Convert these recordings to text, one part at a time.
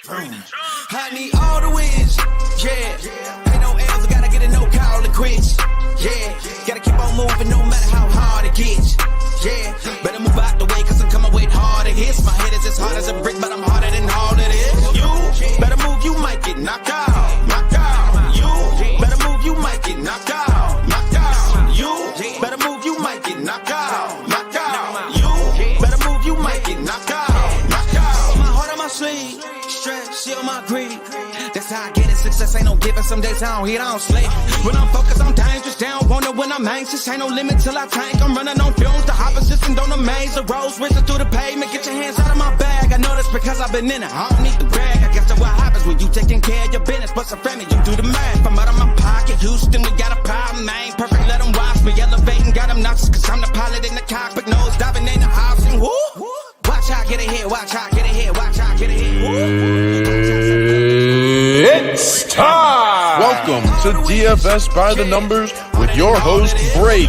I need all the wins, yeah. Ain't no L's, I gotta get a no call to quits, yeah. Gotta keep on moving no matter how hard it gets, yeah. Better move out the way, cause I'm coming with harder hits. My head is as hard as a brick, but I'm harder than all it is. You better move, you might get knocked out, knocked out. You better move, you might get knocked out, knocked out. You better move, you might get knocked out, knocked out. You better move, you might get knocked out, knocked out. My heart on my sleeve, stress, on my greed. That's how I get it. Success ain't no giving. Some days I don't eat, I don't sleep. When I'm focused, I'm dangerous. They don't wonder when I'm anxious. Ain't no limit till I tank. I'm running on fumes. The opposition don't amaze. The roads racing through the pavement. Get your hands out of my bag. I know this because I've been in it. I don't need to brag. I guess that's what happens when you taking care of your business. But some family, you do the math. I'm out of my pocket. Houston, we got a problem. I ain't perfect. Let them watch me elevating. Got them nauseous cause I'm the pilot in the cockpit. Nose diving in the house. And woo. Watch how I get it here. Watch how I get it here. Watch how I get it here. It's time! Welcome to DFS by the Numbers with your host, Brady.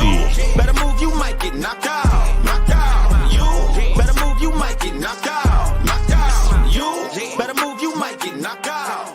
Better move, you might get knocked out. Knocked out. You better move, you might get knocked out. Knocked out. You better move, you might get knocked out.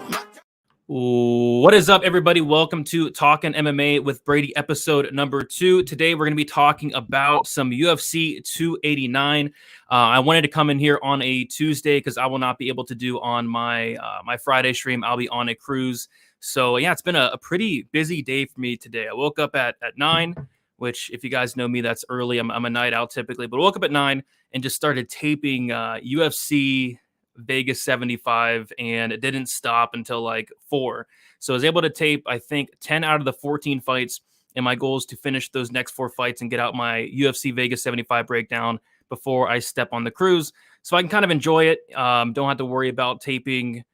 What is up, everybody? Welcome to Talkin MMA with Brady, episode number 2. Today, we're going to be talking about some UFC 289. I wanted to come in here on a Tuesday because I will not be able to do on my my Friday stream. I'll be on a cruise. So, yeah, it's been a pretty busy day for me today. I woke up at 9, which, if you guys know me, that's early. I'm a night out typically. But I woke up at 9 and just started taping UFC Vegas 75, and it didn't stop until like 4. So I was able to tape, I think, 10 out of the 14 fights, and my goal is to finish those next 4 fights and get out my UFC Vegas 75 breakdown before I step on the cruise, so I can kind of enjoy it. Don't have to worry about taping,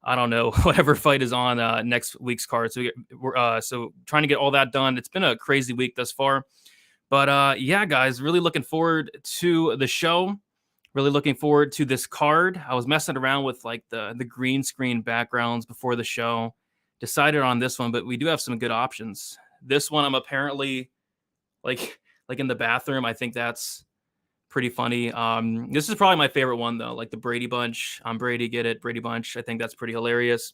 I don't know, whatever fight is on next week's card. So we're trying to get all that done. It's been a crazy week thus far, but yeah, guys, really looking forward to the show. Really looking forward to this card. I was messing around with like the green screen backgrounds before the show. Decided on this one, but we do have some good options. This one, I'm apparently like in the bathroom. I think that's pretty funny. This is probably my favorite one though, like the Brady bunch. I'm Brady, get it? Brady bunch. I think that's pretty hilarious.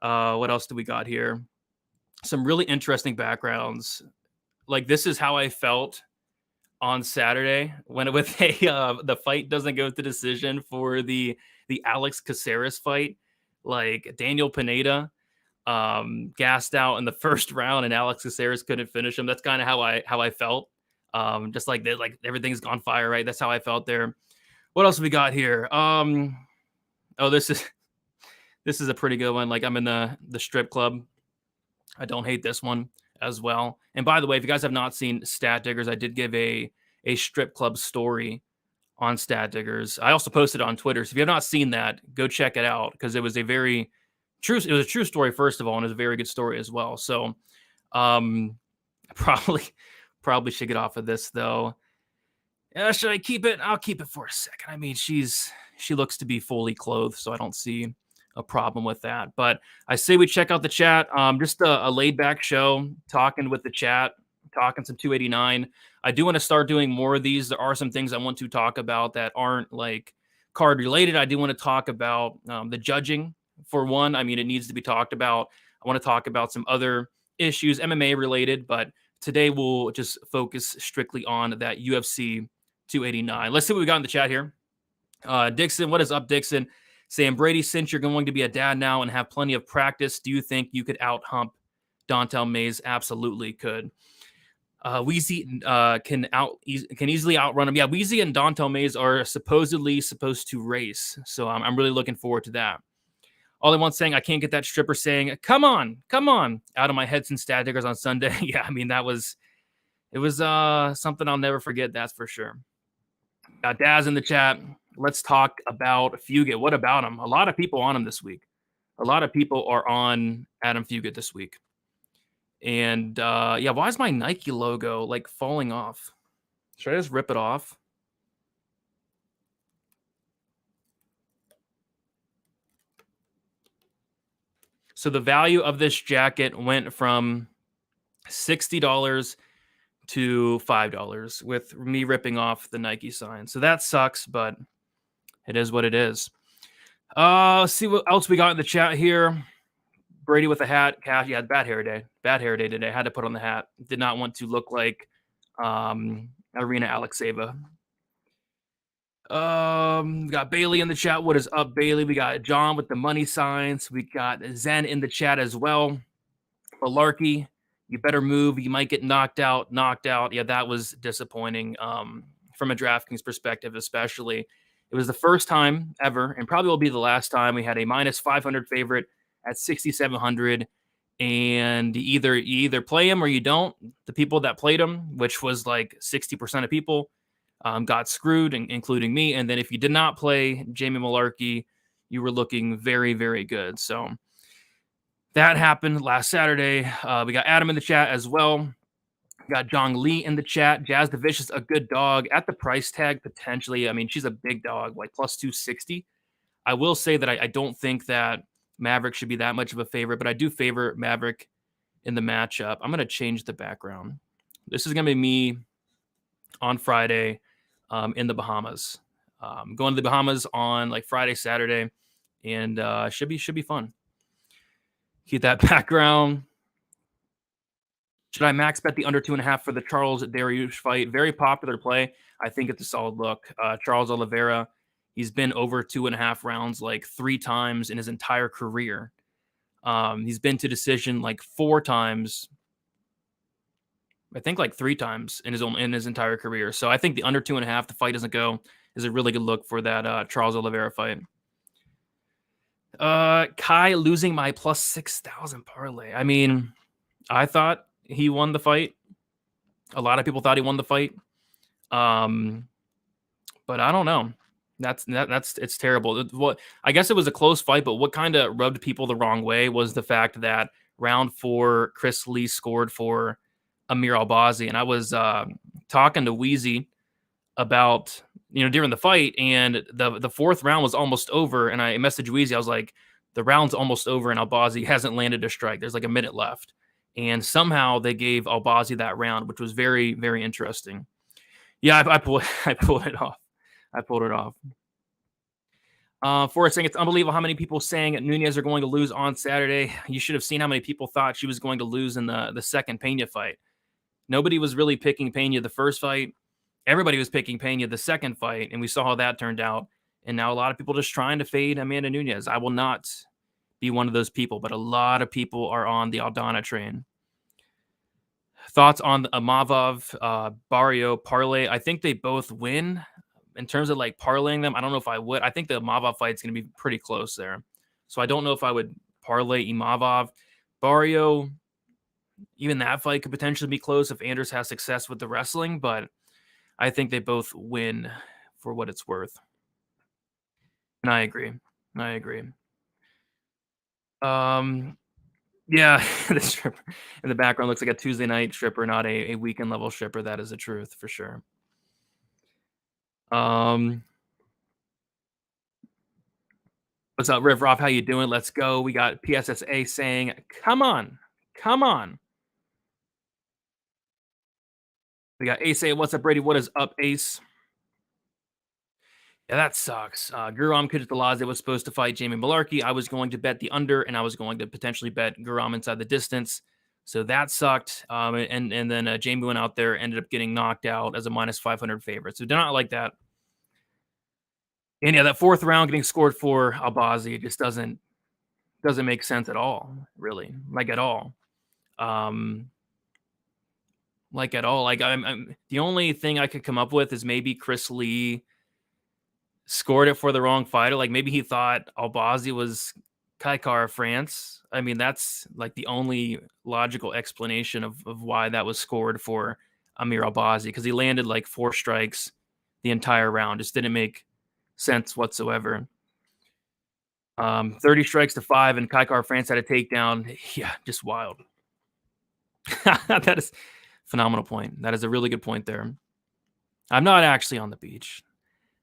What else do we got here? Some really interesting backgrounds. Like this is how I felt on Saturday when the fight doesn't go to decision for the Alex Caceres fight. Like Daniel Pineda gassed out in the first round and Alex Caceres couldn't finish him. That's kind of how I felt. Just like that, like everything's gone fire, right? That's how I felt there. What else have we got here? This is a pretty good one. Like I'm in the strip club. I don't hate this one as well. And by the way, if you guys have not seen Stat Diggers, I did give a strip club story on Stat Diggers. I also posted it on Twitter. So if you have not seen that, go check it out because it was a very true. It was a true story, first of all, and it was a very good story as well. So probably should get off of this though. Should I keep it? I'll keep it for a second. I mean, she looks to be fully clothed, so I don't see a problem with that. But I say we check out the chat. Just a laid back show, talking with the chat, talking some 289. I do want to start doing more of these. There are some things I want to talk about that aren't like card related. I do want to talk about the judging for one. I mean, it needs to be talked about. I want to talk about some other issues, MMA related, but today we'll just focus strictly on that UFC 289. Let's see what we got in the chat here. Dixon, what is up, Dixon? Saying, Brady, since you're going to be a dad now and have plenty of practice, do you think you could out-hump Dontel Mays? Absolutely could. Weezy can easily outrun him. Yeah, Weezy and Dontel Mays are supposedly supposed to race, so I'm really looking forward to that. All I want saying, I can't get that stripper saying, come on, out of my head since Stat Diggers on Sunday. Yeah, I mean, it was something I'll never forget, that's for sure. Got Daz in the chat. Let's talk about Fugitt. What about him? A lot of people on him this week. A lot of people are on Adam Fugitt this week. And yeah, why is my Nike logo like falling off? Should I just rip it off? So the value of this jacket went from $60 to $5 with me ripping off the Nike sign. So that sucks, but it is what it is. Let's see what else we got in the chat here. Brady with a hat. Cash, yeah, bad hair day. Bad hair day today. Had to put on the hat. Did not want to look like Irina Alexeva. We got Bailey in the chat. What is up, Bailey? We got John with the money signs. We got Zen in the chat as well. Malarkey, you better move. You might get knocked out. Yeah, that was disappointing from a DraftKings perspective, especially. It was the first time ever, and probably will be the last time, we had a minus 500 favorite at 6,700. And you either play him or you don't. The people that played him, which was like 60% of people, got screwed, including me. And then if you did not play Jamie Malarkey, you were looking very, very good. So that happened last Saturday. We got Adam in the chat as well. We got Jong Lee in the chat. Jasudavicius, a good dog at the price tag, potentially. I mean, she's a big dog, like plus 260. I will say that I don't think that Maverick should be that much of a favorite, but I do favor Maverick in the matchup. I'm going to change the background. This is going to be me on Friday in the Bahamas. Going to the Bahamas on like Friday, Saturday, and should be fun. Keep that background. Should I max bet the under 2.5 for the Charles Dariush fight? Very popular play. I think it's a solid look. Charles Oliveira, he's been over 2.5 rounds like 3 times in his entire career. He's been to decision like 4 times. I think like 3 times in his entire career. So I think the under 2.5, the fight doesn't go, is a really good look for that Charles Oliveira fight. Kai losing my plus 6,000 parlay. I mean, I thought he won the fight. A lot of people thought he won the fight. But I don't know. It's terrible. I guess it was a close fight, but what kind of rubbed people the wrong way was the fact that round 4, Chris Lee scored for Amir Albazi, and I was talking to Wheezy about during the fight, and the 4th round was almost over, and I messaged Wheezy. I was like, the round's almost over, and Albazi hasn't landed a strike. There's like a minute left, and somehow they gave Albazi that round, which was very, very interesting. Yeah, I pulled it off. Forrest saying it's unbelievable how many people saying Nunes are going to lose on Saturday. You should have seen how many people thought she was going to lose in the second Pena fight. Nobody was really picking Pena the first fight. Everybody was picking Pena the second fight, and we saw how that turned out. And now a lot of people just trying to fade Amanda Nunes. I will not be one of those people, but a lot of people are on the Aldana train. Thoughts on the Imavov Barriault parlay? I think they both win. In terms of like parlaying them, I don't know if I would. I think the Imavov fight's going to be pretty close there. So I don't know if I would parlay Imavov. Barriault, even that fight could potentially be close if Anders has success with the wrestling, but I think they both win for what it's worth. And I agree. Yeah, the stripper in the background looks like a Tuesday night stripper, not a weekend level stripper. That is the truth for sure. What's up, Riv Roth? How you doing? Let's go. We got PSSA saying, come on. We got Ace saying, what's up, Brady? What is up, Ace? Yeah, that sucks. Guram Kuditalaze was supposed to fight Jamie Malarkey. I was going to bet the under, and I was going to potentially bet Guram inside the distance. So that sucked. And then Jamie went out there, ended up getting knocked out as a minus 500 favorite. So did not like that. And yeah, that 4th round getting scored for Albazi, it just doesn't make sense at all, really. Like at all. I'm the only thing I could come up with is maybe Chris Lee scored it for the wrong fighter. Like maybe he thought Albazi was Kaikar France. I mean, that's like the only logical explanation of why that was scored for Amir Albazi, because he landed like 4 strikes the entire round. Just didn't make sense whatsoever. 30 strikes to 5, and Kaikar France had a takedown. Yeah, just wild. That is a phenomenal point. That is a really good point there. I'm not actually on the beach.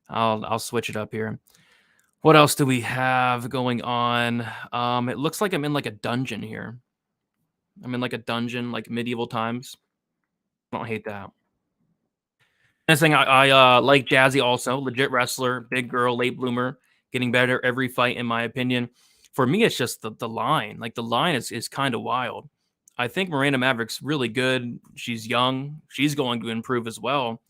I'll switch it up here. What else do we have going on? It looks like I'm in like a dungeon here. I'm in like a dungeon, like medieval times. I don't hate that. Next thing, I like Jazzy also. Legit wrestler, big girl, late bloomer. getting better every fight, in my opinion. For me, it's just the line. Like, the line is kind of wild. I think Miranda Maverick's really good. She's young. She's going to improve as well.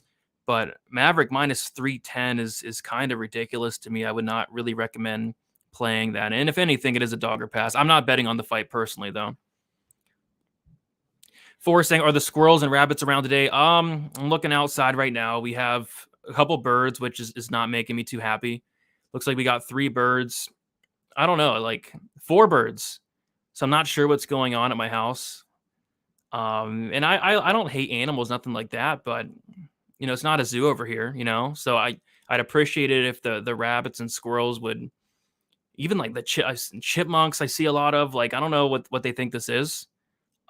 But Maverick minus 310 is kind of ridiculous to me. I would not really recommend playing that. And if anything, it is a dog or pass. I'm not betting on the fight personally, though. Forrest saying, are the squirrels and rabbits around today? I'm looking outside right now. We have a couple birds, which is not making me too happy. Looks like we got 3 birds. I don't know, like 4 birds. So I'm not sure what's going on at my house. And I don't hate animals, nothing like that, but it's not a zoo over here, so I'd appreciate it if the rabbits and squirrels would, even like the chipmunks I see a lot of, like, I don't know what they think this is.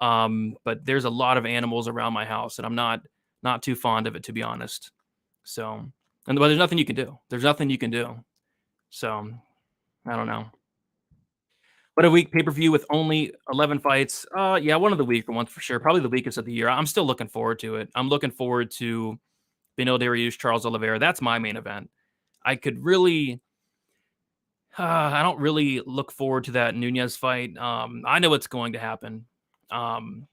But there's a lot of animals around my house and I'm not too fond of it, to be honest. So, but there's nothing you can do. So I don't know. But a week pay-per-view with only 11 fights. Yeah, one of the weaker ones for sure. Probably the weakest of the year. I'm still looking forward to it. I'm looking forward to Beneil, Dariush, Charles Oliveira. That's my main event. I could really, I don't really look forward to that Nunes fight. I know what's going to happen. I'm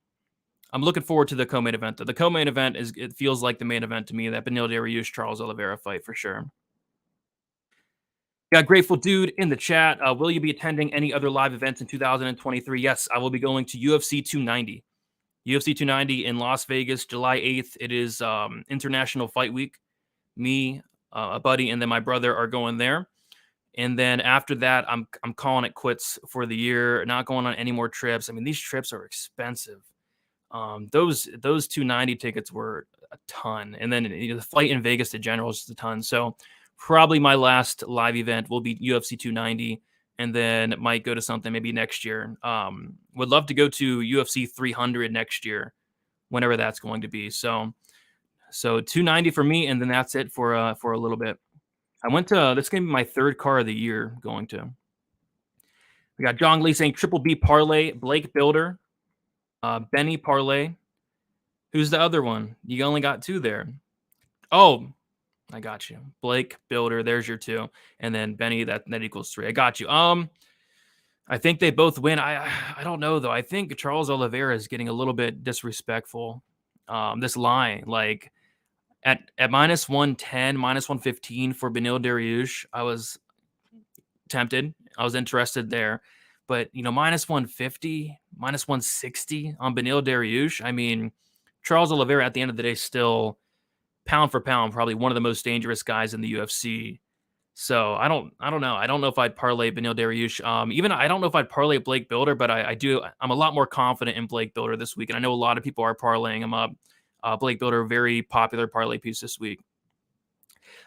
looking forward to the co-main event. The co-main event it feels like the main event to me. That Beneil, Dariush, Charles Oliveira fight for sure. Got Grateful Dude in the chat. Will you be attending any other live events in 2023? Yes, I will be going to UFC 290. UFC 290 in Las Vegas, July 8th. It is International Fight Week. Me, a buddy, and then my brother are going there. And then after that, I'm calling it quits for the year. Not going on any more trips. I mean, these trips are expensive. Those 290 tickets were a ton. And then the flight in Vegas in general is just a ton. So probably my last live event will be UFC 290. And then might go to something maybe next year. Would love to go to UFC 300 next year, whenever that's going to be. So 290 for me, and then that's it for a little bit. I went to this going to be my 3rd car of the year going to. We got John Lee saying Triple B parlay, Blake Bilder, Benny parlay. Who's the other one? You only got 2 there. Oh, I got you. Blake Bilder, there's your 2, and then Benny that equals 3. I got you. I think they both win. I don't know though. I think Charles Oliveira is getting a little bit disrespectful. This line, like at minus 110, minus 115 for Beneil Dariush, I was tempted. I was interested there. But, minus 150, minus 160 on Beneil Dariush. I mean, Charles Oliveira at the end of the day still, pound for pound, probably one of the most dangerous guys in the UFC. So I don't know. I don't know if I'd parlay Beneil Dariush. Even I don't know if I'd parlay Blake Bilder, but I'm a lot more confident in Blake Bilder this week. And I know a lot of people are parlaying him up. Blake Bilder, very popular parlay piece this week.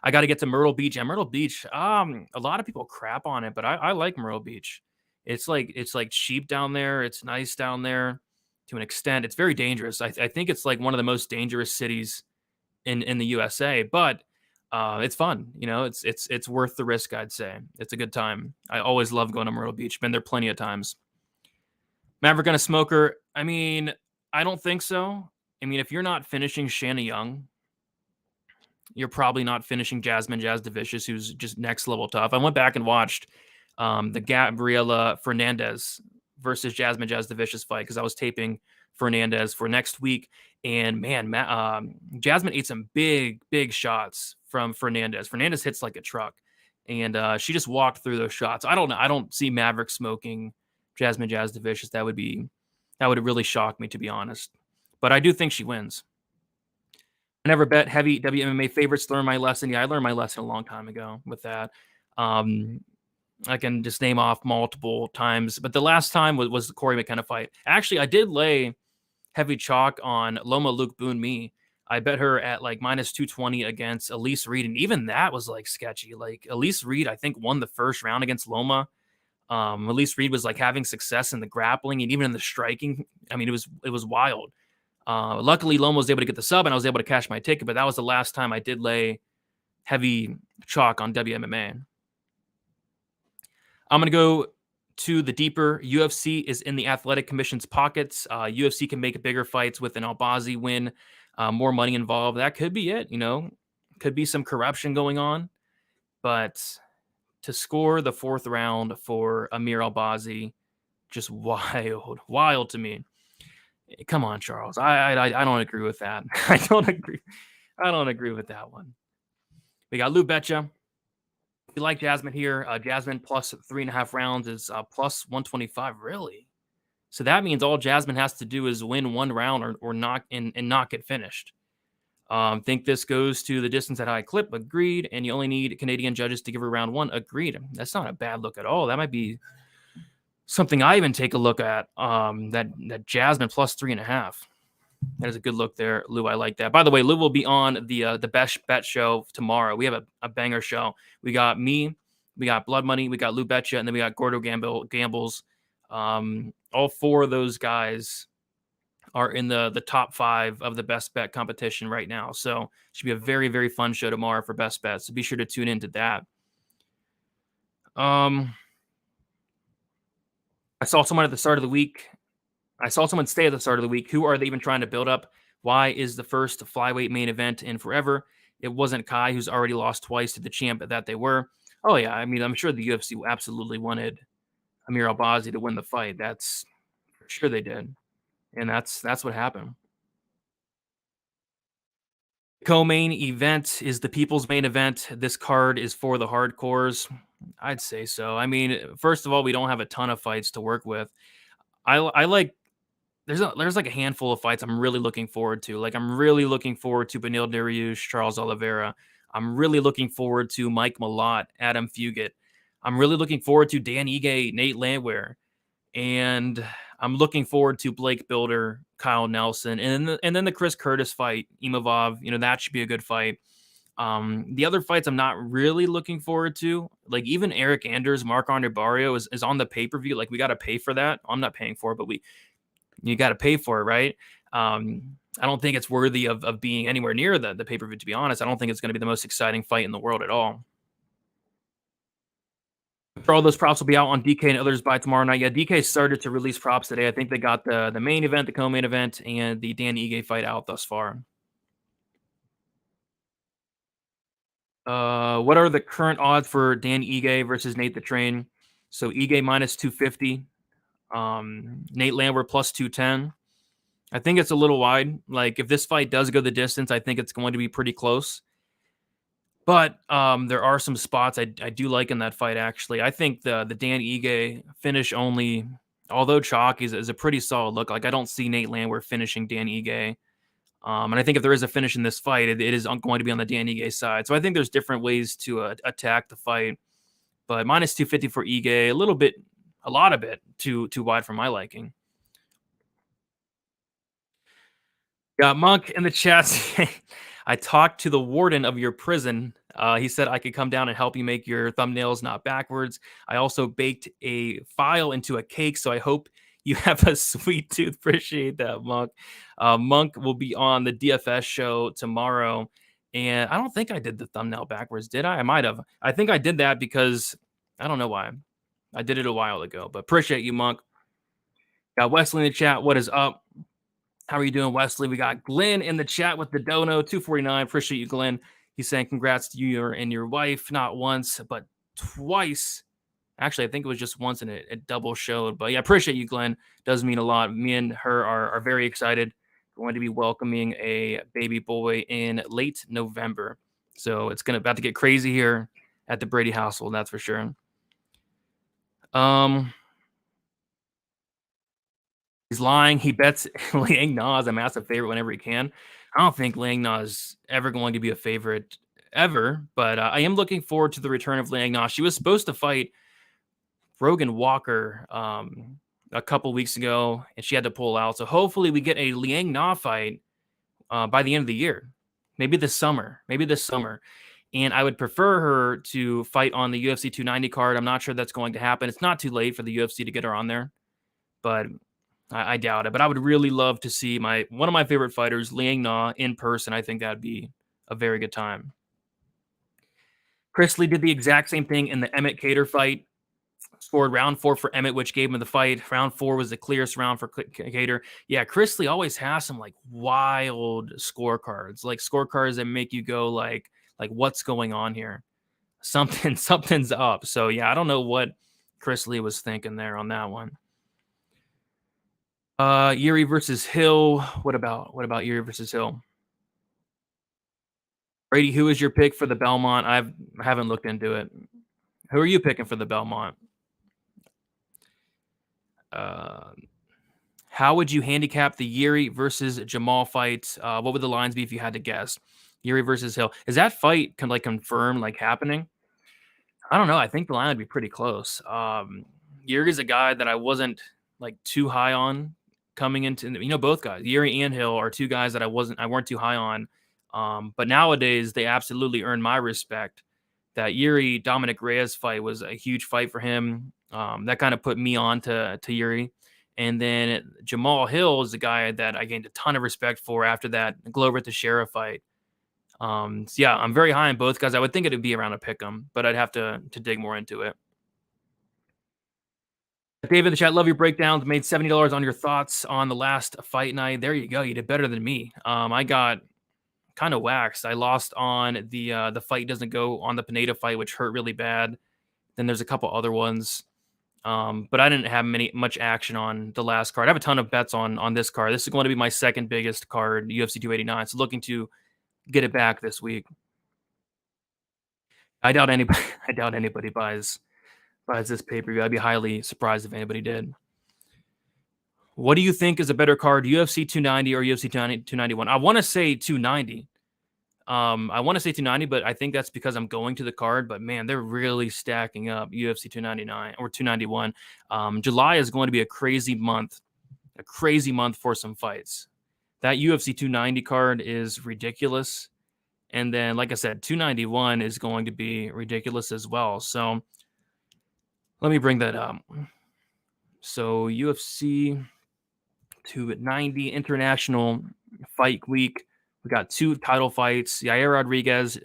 I got to get to Myrtle Beach. And Myrtle Beach, a lot of people crap on it, but I like Myrtle Beach. It's like cheap down there. It's nice down there to an extent. It's very dangerous. I think it's like one of the most dangerous cities in the USA, but it's fun. It's worth the risk, I'd say. It's a good time. I always love going to Myrtle Beach. Been there plenty of times. Maverick gonna smoke her? I mean, I don't think so. I mean, if you're not finishing Shanna Young, you're probably not finishing Jasmine Jasudavicius, who's just next level tough. I went back and watched the Gabriela Fernandez versus Jasmine Jasudavicius fight because I was taping Fernandez for next week. And man, Jasmine ate some big shots from Fernandez. Fernandez hits like a truck, and she just walked through those shots. I don't know. I don't see Maverick smoking Jasmine Jasudavicius. That would really shock me, to be honest. But I do think she wins. I never bet heavy WMMA favorites. Learn my lesson. Yeah, I learned my lesson a long time ago with that. I can just name off multiple times, but the last time was the Corey McKenna fight. Actually, I did lay heavy chalk on Loma Luke Boone Me. I bet her at like minus 220 against Elise Reed, and even that was like sketchy. Like Elise Reed, I think won the first round against Loma. Elise Reed was like having success in the grappling and even in the striking. I mean, it was wild. Luckily, Loma was able to get the sub, and I was able to cash my ticket. But that was the last time I did lay heavy chalk on WMMA. I'm going to go to the deeper. UFC is in the Athletic Commission's pockets. UFC can make bigger fights with an Albazi win, more money involved. That could be it. Could be some corruption going on, but to score the 4th round for Amir Albazi, just wild to me. Come on, Charles. I don't agree with that. I don't agree with that one. We got Lou Betcha. You like Jasmine here. Jasmine plus 3.5 rounds is plus 125. Really? So that means all Jasmine has to do is win 1 round or not and not get finished. Think this goes to the distance at high clip. Agreed. And you only need Canadian judges to give her round 1. Agreed. That's not a bad look at all. That might be something I even take a look at. That Jasmine plus 3.5. That is a good look there, Lou. I like that. By the way, Lou will be on the Best Bet show tomorrow. We have a banger show. We got me, we got Blood Money, we got Lou Betcha, and then we got Gordo Gambles. All 4 of those guys are in the top 5 of the Best Bet competition right now. So it should be a very, very fun show tomorrow for Best Bet. So be sure to tune into that. I saw someone at the start of the week. I saw someone stay at the start of the week. Who are they even trying to build up? Why is the first flyweight main event in forever? It wasn't Kai, who's already lost twice to the champ that they were. Oh, yeah. I mean, I'm sure the UFC absolutely wanted Amir Albazi to win the fight. That's for sure they did. And that's what happened. Co-main event is the people's main event. This card is for the hardcores. I'd say so. I mean, first of all, we don't have a ton of fights to work with. I like there's like a handful of fights I'm really looking forward to. Like I'm really looking forward to Beneil Dariush, Charles Oliveira. I'm really looking forward to Mike Malott, Adam Fugitt. I'm really looking forward to Dan Ige, Nate Landwehr. And I'm looking forward to Blake Bilder, Kyle Nelson, and then the Chris Curtis fight, Imavov. That should be a good fight. The other fights I'm not really looking forward to, like even Eryk Anders, Marc-Andre Barriault is on the pay-per-view. Like we got to pay for that. I'm not paying for it, but you got to pay for it, right? I don't think it's worthy of being anywhere near the pay-per-view, to be honest. I don't think it's going to be the most exciting fight in the world at all. For all those props will be out on DK and others by tomorrow night. Yeah, DK started to release props today. I think they got the main event, the co-main event, and the Dan Ige fight out thus far. What are the current odds for Dan Ige versus Nate the Train? So Ige minus 250. Nate Landwehr plus 210. I think it's a little wide. Like if this fight does go the distance, I think it's going to be pretty close. But there are some spots I do like in that fight, actually. I think the Dan Ige finish only, although chalk, is a pretty solid look. Like I don't see Nate Landwehr finishing Dan Ige. And I think if there is a finish in this fight, it is going to be on the Dan Ige side. So I think there's different ways to attack the fight. But minus 250 for Ige, a lot of it too wide for my liking. Got Monk in the chat. I talked to the warden of your prison. He said I could come down and help you make your thumbnails not backwards. I also baked a file into a cake, so I hope you have a sweet tooth. Appreciate that, Monk. Monk will be on the DFS show tomorrow. And I don't think I did the thumbnail backwards, did I? I might have. I think I did that because I don't know why. I did it a while ago, but appreciate you, Monk. Got Wesley in the chat. What is up? How are you doing, Wesley? We got Glenn in the chat with the dono, 249. Appreciate you, Glenn. He's saying congrats to you and your wife, not once, but twice. Actually, I think it was just once and it double showed. But yeah, appreciate you, Glenn. Does mean a lot. Me and her are very excited. Going to be welcoming a baby boy in late November. So it's about to get crazy here at the Brady household, that's for sure. He's lying. He bets Liang Na is a massive favorite whenever he can. I don't think Liang Na is ever going to be a favorite ever, but I am looking forward to the return of Liang Na. She was supposed to fight Rogan Walker a couple weeks ago, and she had to pull out. So hopefully we get a Liang Na fight by the end of the year. Maybe this summer. And I would prefer her to fight on the UFC 290 card. I'm not sure that's going to happen. It's not too late for the UFC to get her on there, but I doubt it. But I would really love to see one of my favorite fighters, Liang Na, in person. I think that'd be a very good time. Chris Lee did the exact same thing in the Emmett Cater fight. Scored round 4 for Emmett, which gave him the fight. Round 4 was the clearest round for Cater. Yeah, Chris Lee always has some like wild scorecards, like scorecards that make you go like what's going on here? something's up. So yeah, I don't know what Chris Lee was thinking there on that one. Yuri versus Hill. What about Yuri versus Hill? Brady, who is your pick for the Belmont? I haven't looked into it. Who are you picking for the Belmont? How would you handicap the Yuri versus Jamal fight? What would the lines be if you had to guess? Yuri versus Hill. Is that fight confirmed happening? I don't know. I think the line would be pretty close. Yuri's a guy that I wasn't too high on coming into. Both guys, Yuri and Hill, are two guys that I weren't too high on. But nowadays they absolutely earn my respect. That Yuri Dominic Reyes fight was a huge fight for him. That kind of put me on to Yuri. And then Jamal Hill is the guy that I gained a ton of respect for after that Glover Teixeira fight. So yeah, I'm very high on both guys. I would think it'd be around a pick 'em, but I'd have to dig more into it. David in the chat, love your breakdowns. Made $70 on your thoughts on the last fight night. There you go. You did better than me. I got kind of waxed. I lost on the fight doesn't go on the Pineda fight, which hurt really bad. Then there's a couple other ones. But I didn't have much action on the last card. I have a ton of bets on this card. This is going to be my second biggest card, UFC 289. So looking to get it back this week. I doubt anybody buys this pay-per-view. I'd be highly surprised if anybody did. What do you think is a better card, UFC 290 or UFC 291? I want to say 290. I want to say 290, but I think that's because I'm going to the card. But man, they're really stacking up UFC 299 or 291. July is going to be a crazy month for some fights. That UFC 290 card is ridiculous. And then, like I said, 291 is going to be ridiculous as well. So let me bring that up. So UFC 290 International Fight Week. We got 2 title fights. Yair Rodriguez,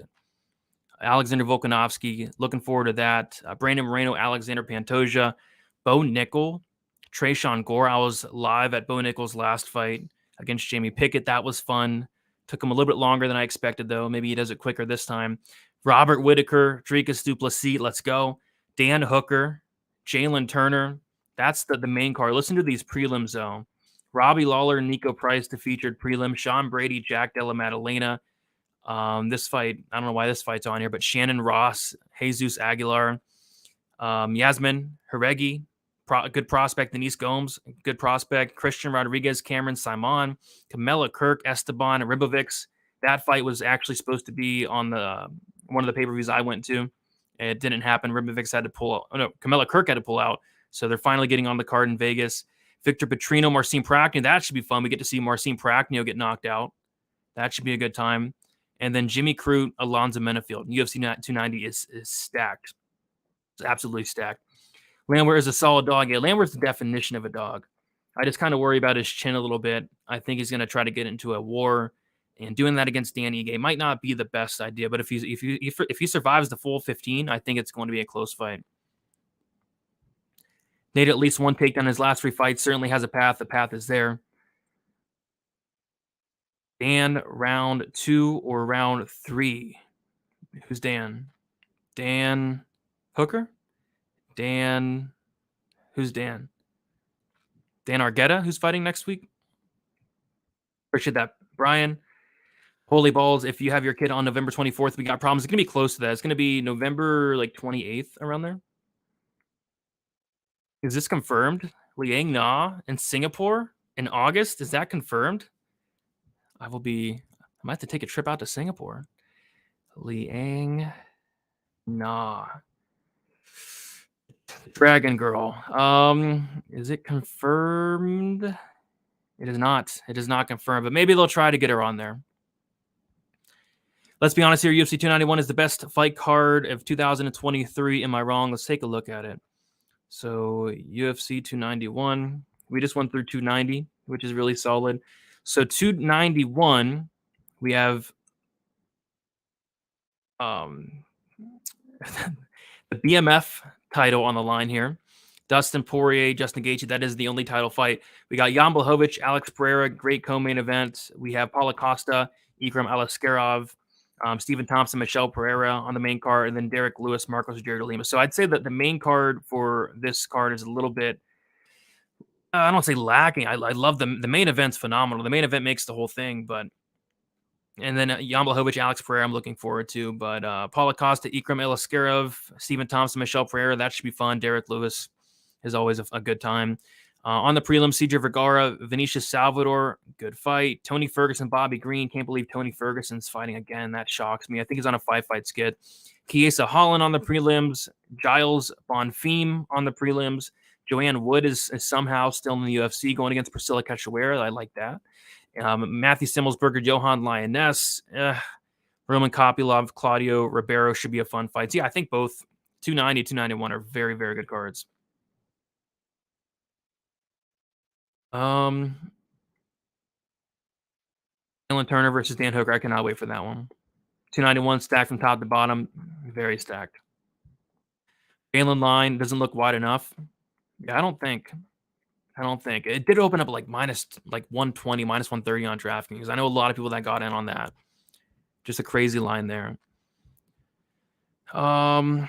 Alexander Volkanovski. Looking forward to that. Brandon Moreno, Alexander Pantoja, Bo Nickel, Tresean Gore. I was live at Bo Nickel's last fight against Jamie Pickett. That was fun. Took him a little bit longer than I expected, though. Maybe he does it quicker this time. Robert Whitaker, Dricus du Plessis. Let's go. Dan Hooker, Jalen Turner. That's the main card. Listen to these prelims, though. Robbie Lawler, Nico Price, the featured prelim. Sean Brady, Jack Della Maddalena. This fight, I don't know why this fight's on here, but Shannon Ross, Jesus Aguilar, Jasmine Heregi, good prospect. Denise Gomes, good prospect. Christian Rodriguez, Cameron Simon, Kamela Kirk, Esteban Ribovics. That fight was actually supposed to be on one of the pay-per-views I went to. It didn't happen. Ribovics had to pull out. Oh, no, Kamela Kirk had to pull out. So they're finally getting on the card in Vegas. Victor Petrino, Marcin Prachnio. That should be fun. We get to see Marcin Prachnio get knocked out. That should be a good time. And then Jimmy Crute, Alonzo Menafield. UFC 290 is stacked. It's absolutely stacked. Landwehr is a solid dog. Yeah, Landwehr's the definition of a dog. I just kind of worry about his chin a little bit. I think he's going to try to get into a war, and doing that against Dan Ige might not be the best idea. But if he survives the full 15, I think it's going to be a close fight. Nate, at least one takedown in his last 3 fights, certainly has a path. The path is there. Dan, round 2 or round 3? Who's Dan? Dan Hooker? Dan. Who's Dan? Dan Argueta, who's fighting next week? Appreciate that, Brian. Holy balls, if you have your kid on November 24th, we got problems. It's going to be close to that. It's going to be November 28th, around there. Is this confirmed? Liang Na in Singapore in August? Is that confirmed? I might have to take a trip out to Singapore. Liang Na. Dragon Girl. Is it confirmed? It is not. It is not confirmed, but maybe they'll try to get her on there. Let's be honest here. UFC 291 is the best fight card of 2023. Am I wrong? Let's take a look at it. So UFC 291, we just went through 290, which is really solid. So 291, we have the BMF title on the line here. Dustin Poirier, Justin Gaethje, that is the only title fight. We got Jan Blachowicz, Alex Pereira, great co-main event. We have Paulo Costa, Ikram Alaskarov. Stephen Thompson, Michelle Pereira on the main card, and then Derek Lewis, Marcos Jared Lima. So I'd say that the main card for this card is a little bit, I don't say lacking. I love the main event's phenomenal. The main event makes the whole thing, but and then Jan Blachowicz, Alex Pereira, I'm looking forward to. But Paula Costa, Ikram Eliskerov, Stephen Thompson, Michelle Pereira, that should be fun. Derek Lewis is always a good time. On the prelim, CJ Vergara, Vinicius Salvador, good fight. Tony Ferguson, Bobby Green. Can't believe Tony Ferguson's fighting again. That shocks me. I think he's on a 5-fight skid. Chiesa Holland on the prelims. Giles Bonfim on the prelims. Joanne Wood is somehow still in the UFC going against Priscilla Cachoeira. I like that. Matthew Simmelsberger, Johan Lioness, Roman Kopylov, Claudio Ribeiro should be a fun fight. So yeah, I think both 290, 291 are very, very good cards. Alan Turner versus Dan Hooker. I cannot wait for that one. 291 stacked from top to bottom. Very stacked. Galen line doesn't look wide enough. Yeah, I don't think. It did open up like minus 120, minus 130 on DraftKings. I know a lot of people that got in on that. Just a crazy line there. So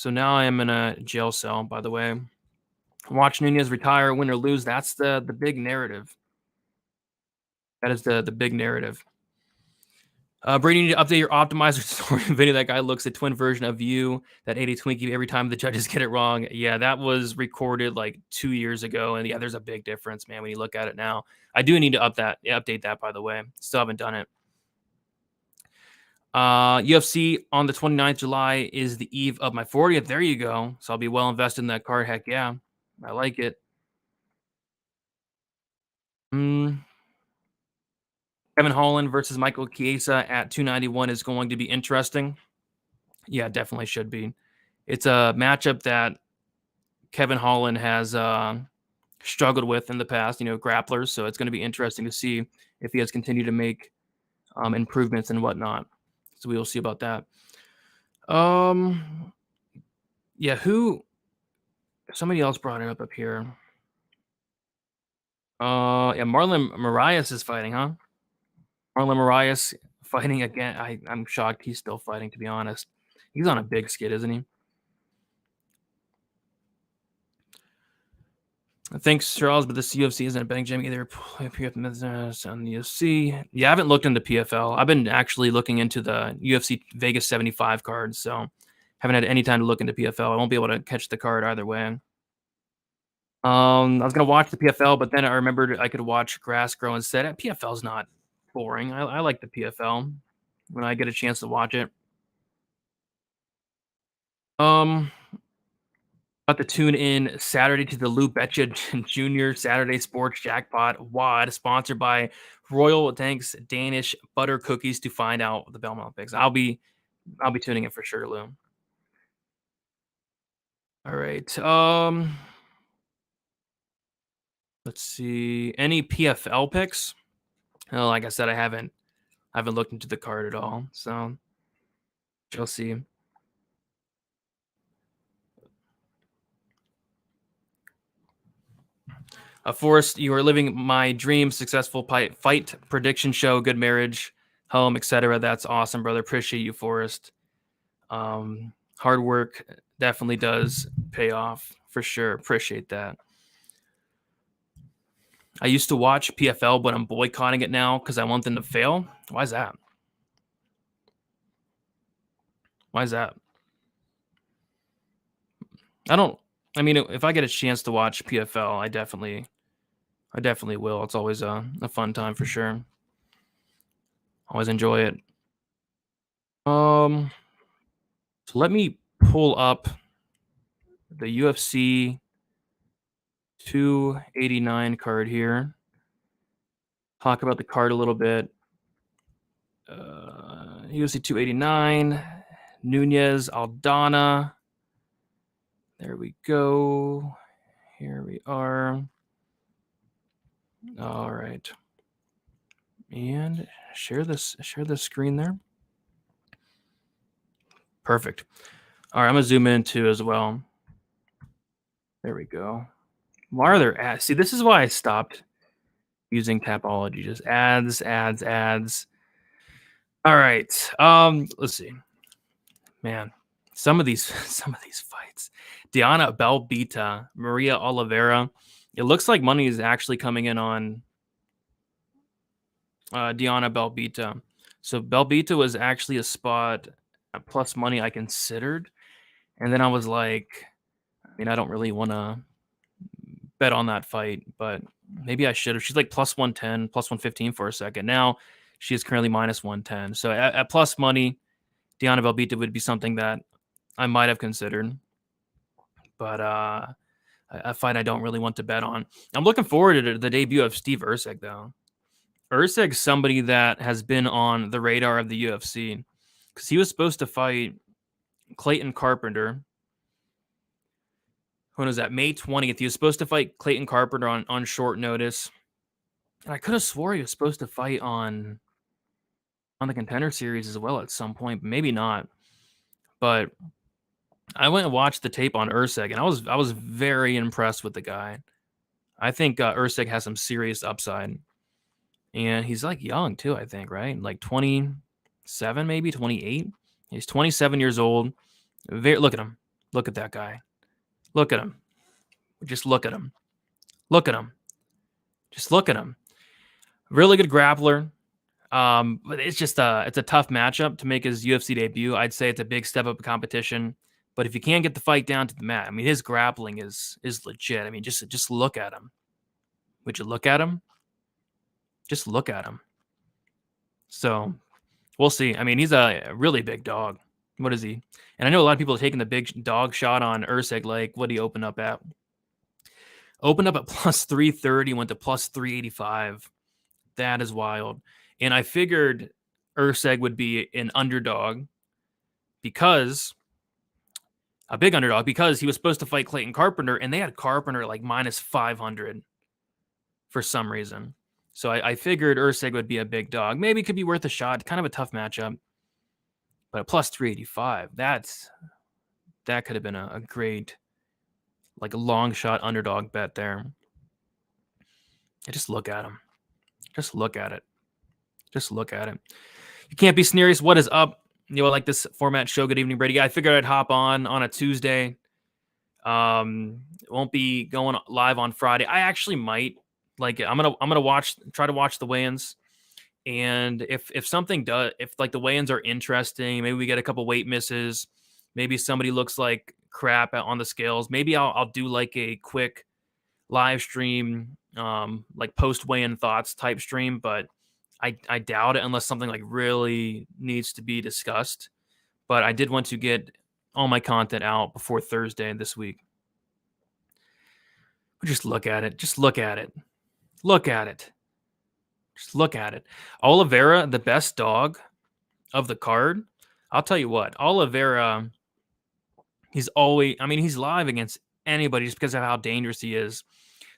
now I am in a jail cell, by the way. Watch Nunes retire, win or lose. That's the big narrative. That is the big narrative. Brady, you need to update your optimizer story video. That guy looks a twin version of you, that 80 Twinkie, every time the judges get it wrong. Yeah, that was recorded like 2 years ago. And yeah, there's a big difference, man, when you look at it now. I do need to update that, by the way. Still haven't done it. UFC on the 29th July is the eve of my 40th. There you go. So I'll be well invested in that card. Heck yeah. I like it. Kevin Holland versus Michael Chiesa at 291 is going to be interesting. Yeah, definitely should be. It's a matchup that Kevin Holland has struggled with in the past, grapplers. So it's going to be interesting to see if he has continued to make improvements and whatnot. So we will see about that. Yeah, somebody else brought it up here. Yeah, Marlon Moraes is fighting, huh? Marlon Moraes fighting again. I'm shocked he's still fighting, to be honest. He's on a big skid, isn't he? Thanks, Charles, but this UFC isn't a betting gym either. PFL on the UFC. Yeah, I haven't looked into PFL. I've been actually looking into the UFC Vegas 75 cards, so haven't had any time to look into PFL. I won't be able to catch the card either way. I was gonna watch the PFL, but then I remembered I could watch Grass Grow instead. PFL's not boring. I like the PFL when I get a chance to watch it. About to tune in Saturday to the Lou Betcha Jr. Saturday Sports Jackpot WOD, sponsored by Royal Danks Danish Butter Cookies, to find out the Belmont picks. I'll be tuning in for sure, Lou. All right. Let's see. Any PFL picks? Oh, like I said, I haven't looked into the card at all, so we'll see. Forrest, you are living my dream, successful fight prediction show, good marriage, home, etc. That's awesome, brother. Appreciate you, Forrest. Hard work definitely does pay off, for sure. Appreciate that. I used to watch PFL, but I'm boycotting it now because I want them to fail. Why is that? I mean, if I get a chance to watch PFL, I definitely will. It's always a fun time for sure. Always enjoy it. So let me pull up the UFC 289 card here. Talk about the card a little bit. UFC 289, Nunes Aldana. There we go. Here we are. All right. And share this screen there. Perfect. All right, I'm gonna zoom in too as well. There we go. Why are there ads? See, this is why I stopped using Tapology. Just ads. All right. Let's see. Man, some of these fights. Diana Belbita, Maria Oliveira. It looks like money is actually coming in on Diana Belbita. So Belbita was actually a spot plus money I considered. And then I was like, I mean, I don't really want to bet on that fight, but maybe I should have. She's like plus 110, plus 115 for a second. Now she is currently minus 110. So at plus money, Diana Belbita would be something that I might have considered. But a fight I don't really want to bet on. I'm looking forward to the debut of Steve Erceg, though. Erceg's somebody that has been on the radar of the UFC because he was supposed to fight Clayton Carpenter. When was that? May 20th. He was supposed to fight Clayton Carpenter on short notice. And I could have swore he was supposed to fight on the Contender Series as well at some point, but maybe not. But I went and watched the tape on Erceg, and I was very impressed with the guy. I think Erceg has some serious upside. And he's like young too, I think, right? Like 27, maybe 28. He's 27 years old. Look at him. Look at that guy. Look at him. Just look at him. Look at him. Just look at him. Really good grappler. But it's just it's a tough matchup to make his UFC debut. I'd say it's a big step up in competition. But if you can't get the fight down to the mat, I mean, his grappling is legit. I mean, just look at him. Would you look at him? Just look at him. So we'll see. I mean, he's a really big dog. What is he? And I know a lot of people are taking the big dog shot on Erceg. Like, what did he open up at? Opened up at plus 330, went to plus 385. That is wild. And I figured Erceg would be an underdog because a big underdog because he was supposed to fight Clayton Carpenter, and they had Carpenter like minus 500 for some reason. So I figured Erceg would be a big dog. Maybe it could be worth a shot. Kind of a tough matchup. But at plus 385, that could have been a great, like a long shot underdog bet there. Just look at him. Just look at it. Just look at it. You can't be serious. What is up? You know, I like this format show. Good evening, Brady. I figured I'd hop on a Tuesday. Won't be going live on Friday. I actually might. Like, I'm gonna try to watch the weigh-ins, and if something does, if like the weigh-ins are interesting, maybe we get a couple weight misses, maybe somebody looks like crap on the scales, maybe I'll do like a quick live stream, like post weigh-in thoughts type stream, but I doubt it unless something like really needs to be discussed. But I did want to get all my content out before Thursday this week. But just look at it. Just look at it. Look at it. Just look at it. Oliveira, the best dog of the card. I'll tell you what, Oliveira, he's live against anybody just because of how dangerous he is.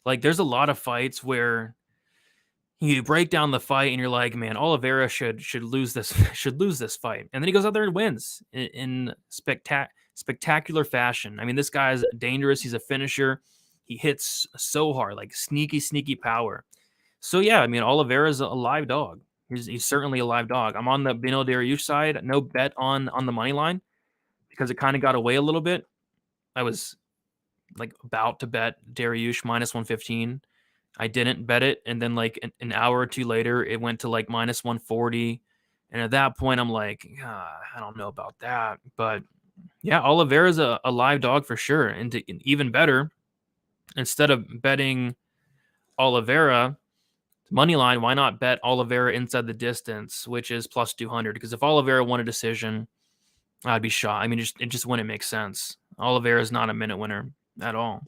Like, there's a lot of fights where you break down the fight and you're like, man, Oliveira should lose this fight. And then he goes out there and wins in spectacular fashion. I mean, this guy's dangerous. He's a finisher. He hits so hard, like sneaky power. So, yeah, I mean, Oliveira's a live dog. He's certainly a live dog. I'm on the Beneil Dariush side. No bet on the money line because it kind of got away a little bit. I was like about to bet Dariush minus 115. I didn't bet it. And then like an hour or two later, it went to like minus 140. And at that point, I'm like, I don't know about that. But, yeah, Oliveira's a live dog for sure. And even better, instead of betting Oliveira money line, why not bet Oliveira inside the distance, which is plus 200? Because if Oliveira won a decision, I'd be shocked. I mean, it just wouldn't make sense. Oliveira is not a minute winner at all.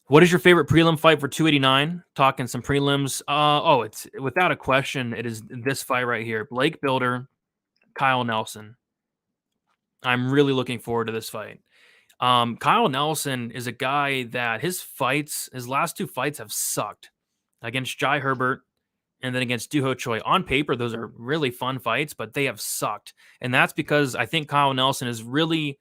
What is your favorite prelim fight for 289? Talking some prelims. It's without a question. It is this fight right here. Blake Bilder, Kyle Nelson. I'm really looking forward to this fight. Kyle Nelson is a guy that his last two fights have sucked against Jai Herbert and then against Doo Ho Choi. On paper, those are really fun fights, but they have sucked. And that's because I think Kyle Nelson is really,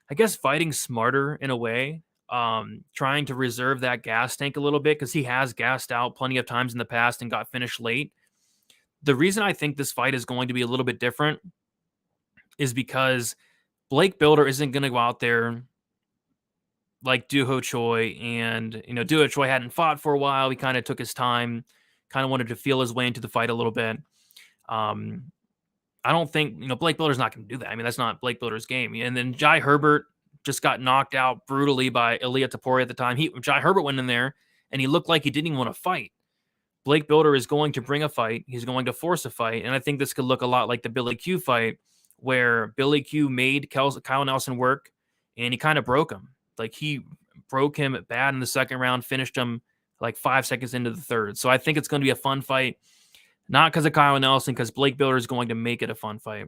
I guess, fighting smarter in a way, trying to reserve that gas tank a little bit because he has gassed out plenty of times in the past and got finished late. the reason I think this fight is going to be a little bit different is because Blake Bilder isn't going to go out there like Doo Ho Choi, and Doo Ho Choi hadn't fought for a while. He kind of took his time, kind of wanted to feel his way into the fight a little bit. I don't think Blake Bilder's not going to do that. I mean, that's not Blake Bilder's game. And then Jai Herbert just got knocked out brutally by Ilia Topuria at the time. Jai Herbert went in there and he looked like he didn't even want to fight. Blake Bilder is going to bring a fight. He's going to force a fight, and I think this could look a lot like the Billy Q fight, where Billy Q made Kyle Nelson work, and he kind of broke him. Like, he broke him bad in the second round, finished him like 5 seconds into the third. So I think it's going to be a fun fight, not because of Kyle Nelson, because Blake Bilder is going to make it a fun fight.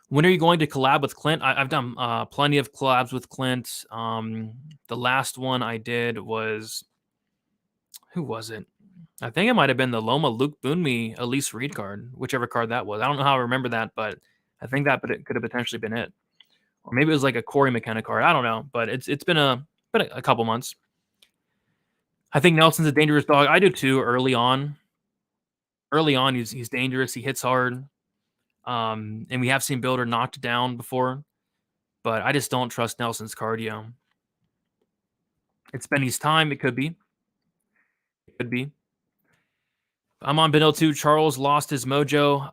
When are you going to collab with Clint? I've done plenty of collabs with Clint. The last one I did was, who was it? I think it might have been the Loma Luke Boonme Elise Reed card, whichever card that was. I don't know how I remember that, but I think that could have potentially been it. Or maybe it was like a Corey McKenna card. I don't know, but it's been a couple months. I think Nelson's a dangerous dog. I do too. Early on, he's dangerous. He hits hard, and we have seen Bilder knocked down before, but I just don't trust Nelson's cardio. It's been his time. It could be. I'm on Beneil too. Charles lost his mojo.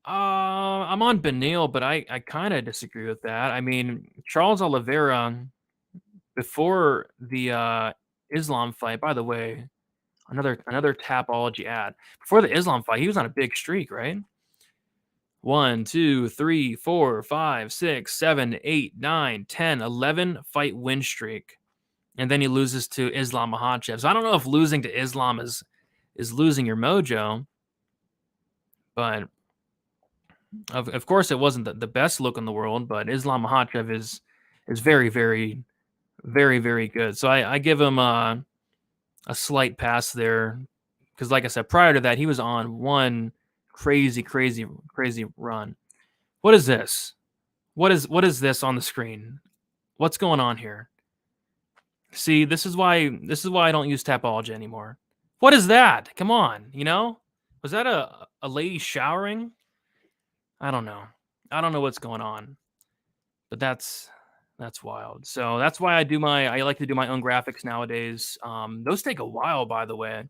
I'm on Beneil, but I kind of disagree with that. I mean, Charles Oliveira, before the Islam fight, by the way, another Tapology ad. Before the Islam fight, he was on a big streak, right? 1, 2, 3, 4, 5, 6, 7, 8, 9, 10, 11 fight win streak. And then he loses to Islam Makhachev. So I don't know if losing to Islam is losing your mojo, but of course it wasn't the best look in the world, but Islam Makhachev is very, very, very, very good. So I give him a slight pass there, because like I said, prior to that, he was on one crazy run. What is this? What is this on the screen? What's going on here? See, this is why I don't use Tapology anymore. What is that? Come on, was that a lady showering? I don't know. I don't know what's going on, but that's wild. So that's why I like to do my own graphics nowadays. Those take a while, by the way.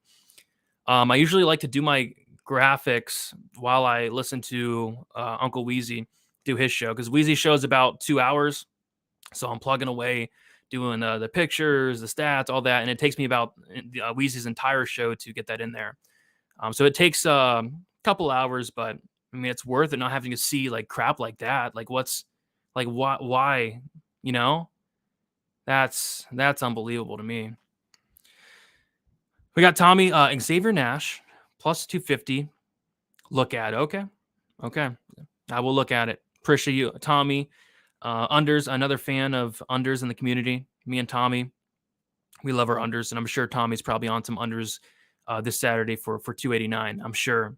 I usually like to do my graphics while I listen to Uncle Wheezy do his show, because Wheezy's show is about 2 hours. So I'm plugging away, doing the pictures, the stats, all that, and it takes me about Wheezy's entire show to get that in there. So it takes a couple hours, but I mean, it's worth it not having to see like crap like that. Like, why? That's unbelievable to me. We got Tommy Xavier Nash plus 250. Look at it. Okay. I will look at it. Appreciate you, Tommy. Unders, another fan of unders in the community. Me and Tommy, we love our unders, and I'm sure Tommy's probably on some unders this Saturday for 289. I'm sure.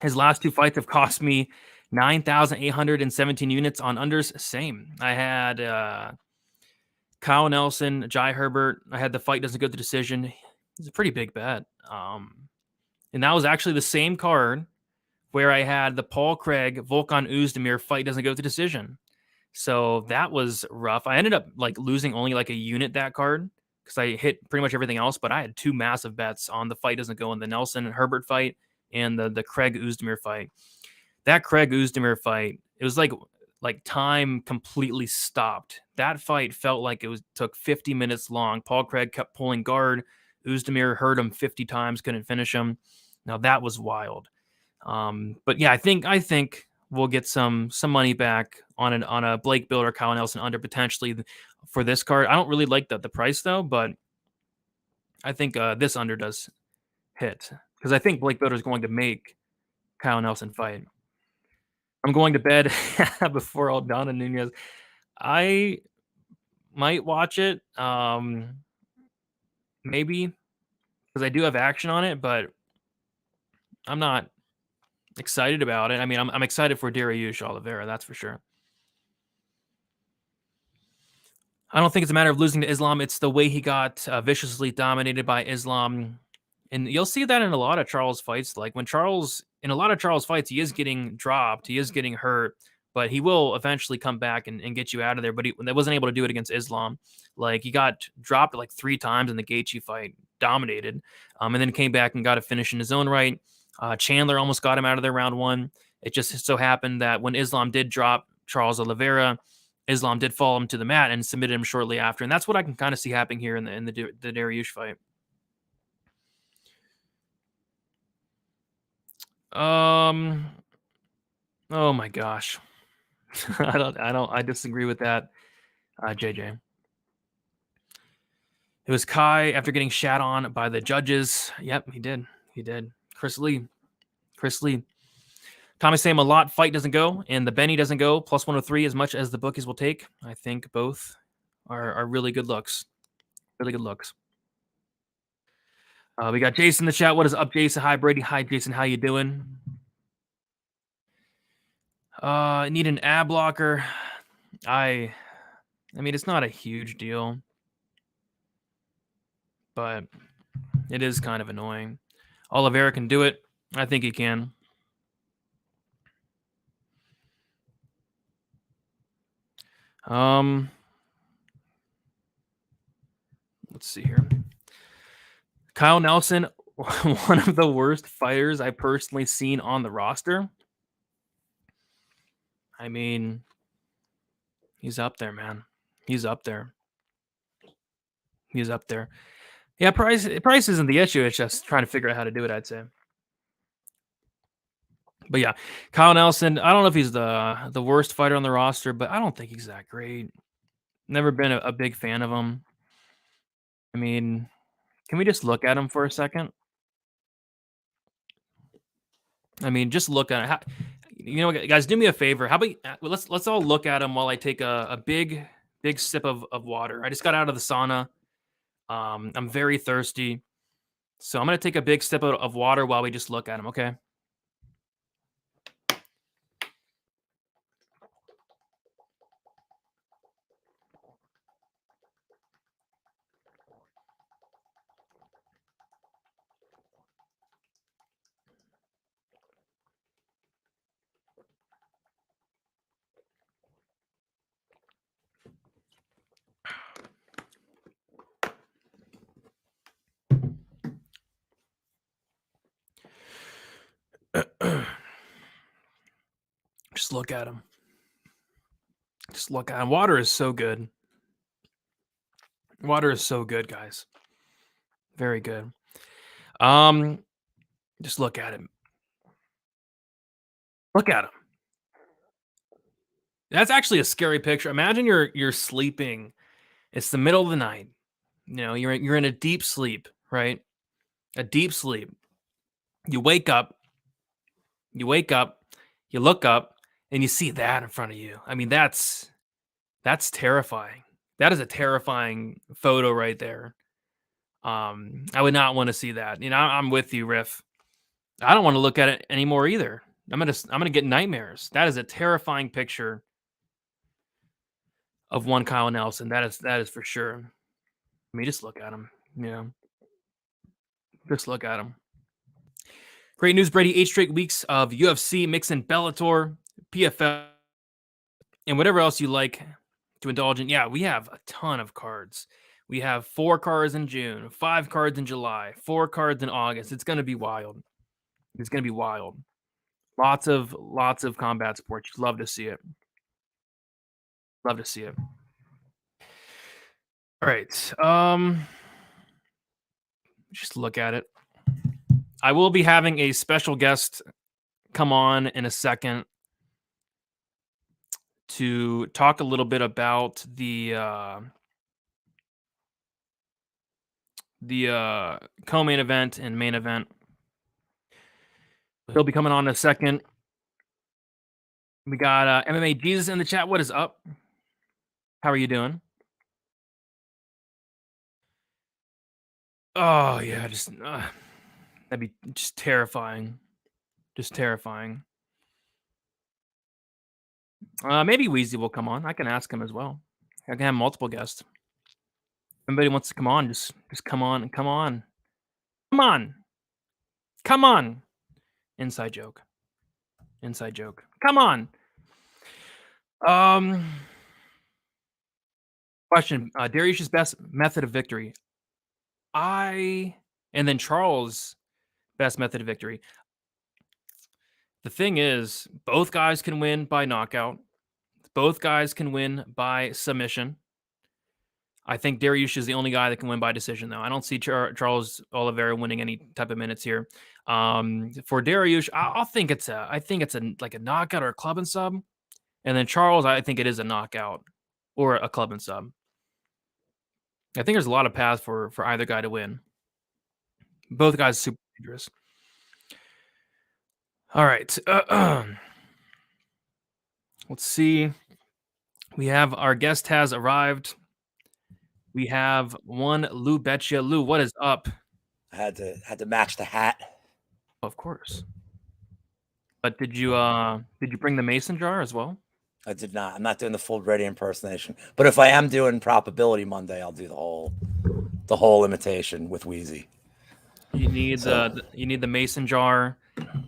His last 2 fights have cost me 9,817 units on unders. Same. I had Kyle Nelson, Jai Herbert. I had the fight doesn't go to decision. It's a pretty big bet. And that was actually the same card where I had the Paul Craig, Volkan Oezdemir fight doesn't go to decision. So that was rough. I ended up like losing only like a unit that card, because I hit pretty much everything else, but I had 2 massive bets on the fight doesn't go in the Nelson and Herbert fight and the Craig Oezdemir fight. That Craig Oezdemir fight, it was like time completely stopped. That fight felt like it took 50 minutes long. Paul Craig kept pulling guard. Oezdemir hurt him 50 times, couldn't finish him. Now that was wild. But yeah, I think we'll get some money back on a Blake Bilder, Kyle Nelson under potentially for this card. I don't really like the price though, but I think this under does hit, because I think Blake Bilder is going to make Kyle Nelson fight. I'm going to bed before Aldana Nunes. I might watch it, maybe, because I do have action on it, but I'm not excited about it. I mean, I'm excited for Dariush Oliveira, that's for sure. I don't think it's a matter of losing to Islam. It's the way he got viciously dominated by Islam. And you'll see that in a lot of Charles fights. Like when Charles, in a lot of Charles fights, he is getting dropped, he is getting hurt, but he will eventually come back and get you out of there. But he wasn't able to do it against Islam. Like he got dropped like 3 times in the Gaethje fight, dominated, and then came back and got a finish in his own right. Chandler almost got him out of there round 1. It just so happened that when Islam did drop Charles Oliveira, Islam did fall him to the mat and submitted him shortly after. And that's what I can kind of see happening here in the Dariush fight. Oh my gosh. I disagree with that. JJ. It was Kai after getting shat on by the judges. Yep, he did. Chris Lee. Thomas saying Malott fight doesn't go and the Benny doesn't go. Plus 103 as much as the bookies will take. I think both are really good looks. Really good looks. We got Jason in the chat. What is up, Jason? Hi, Brady. Hi, Jason. How you doing? I need an ab blocker. I mean, it's not a huge deal, but it is kind of annoying. Oliveira can do it. I think he can. Let's see here. Kyle Nelson, one of the worst fighters I personally seen on the roster. I mean, he's up there, man. He's up there. Yeah, price isn't the issue. It's just trying to figure out how to do it, I'd say. But yeah, Kyle Nelson, I don't know if he's the worst fighter on the roster, but I don't think he's that great. Never been a big fan of him. I mean, can we just look at him for a second? I mean, just look at it. You know, guys, do me a favor. How about let's all look at him while I take a big sip of water. I just got out of the sauna. I'm very thirsty, so I'm gonna take a big sip of water while we just look at him. Okay. Just look at him. Just look at him. Water is so good. Water is so good, guys. Very good. Just look at him. Look at him. That's actually a scary picture. Imagine you're sleeping. It's the middle of the night. You know, you're in a deep sleep, right? A deep sleep. You wake up. You look up, and you see that in front of you. I mean, that's terrifying. That is a terrifying photo right there. I would not want to see that. You know, I'm with you, Riff. I don't want to look at it anymore either. I'm gonna get nightmares. That is a terrifying picture of one Kyle Nelson. That is for sure. I mean, just look at him. You know, just look at him. Great news, Brady. 8 straight weeks of UFC, mixing Bellator, PFL, and whatever else you like to indulge in. Yeah, we have a ton of cards. We have 4 cards in June, 5 cards in July, 4 cards in August. It's going to be wild. It's going to be wild. Lots of combat sports. You'd love to see it. Love to see it. All right. Just look at it. I will be having a special guest come on in a second to talk a little bit about the co-main event and main event. He'll be coming on in a second. We got MMA Jesus in the chat. What is up? How are you doing? Oh yeah, just that'd be just terrifying. Just terrifying. Maybe Weezy will come on. I can ask him as well. I can have multiple guests. If anybody wants to come on, just come on and come on. Come on. Come on. Inside joke. Inside joke. Come on. Question. Dariush's best method of victory. And then Charles' best method of victory. The thing is, both guys can win by knockout. Both guys can win by submission. I think Dariush is the only guy that can win by decision, though. I don't see Charles Oliveira winning any type of minutes here. For Dariush, I think it's like a knockout or a club and sub. And then Charles, I think it is a knockout or a club and sub. I think there's a lot of paths for either guy to win. Both guys super dangerous. All right. Let's see. We have our guest has arrived. We have one Lou Betcha. Lou, what is up? I had to match the hat. Of course. But did you bring the mason jar as well? I did not. I'm not doing the full Brady impersonation. But if I am doing Probability Monday, I'll do the whole imitation with Wheezy. You need the mason jar.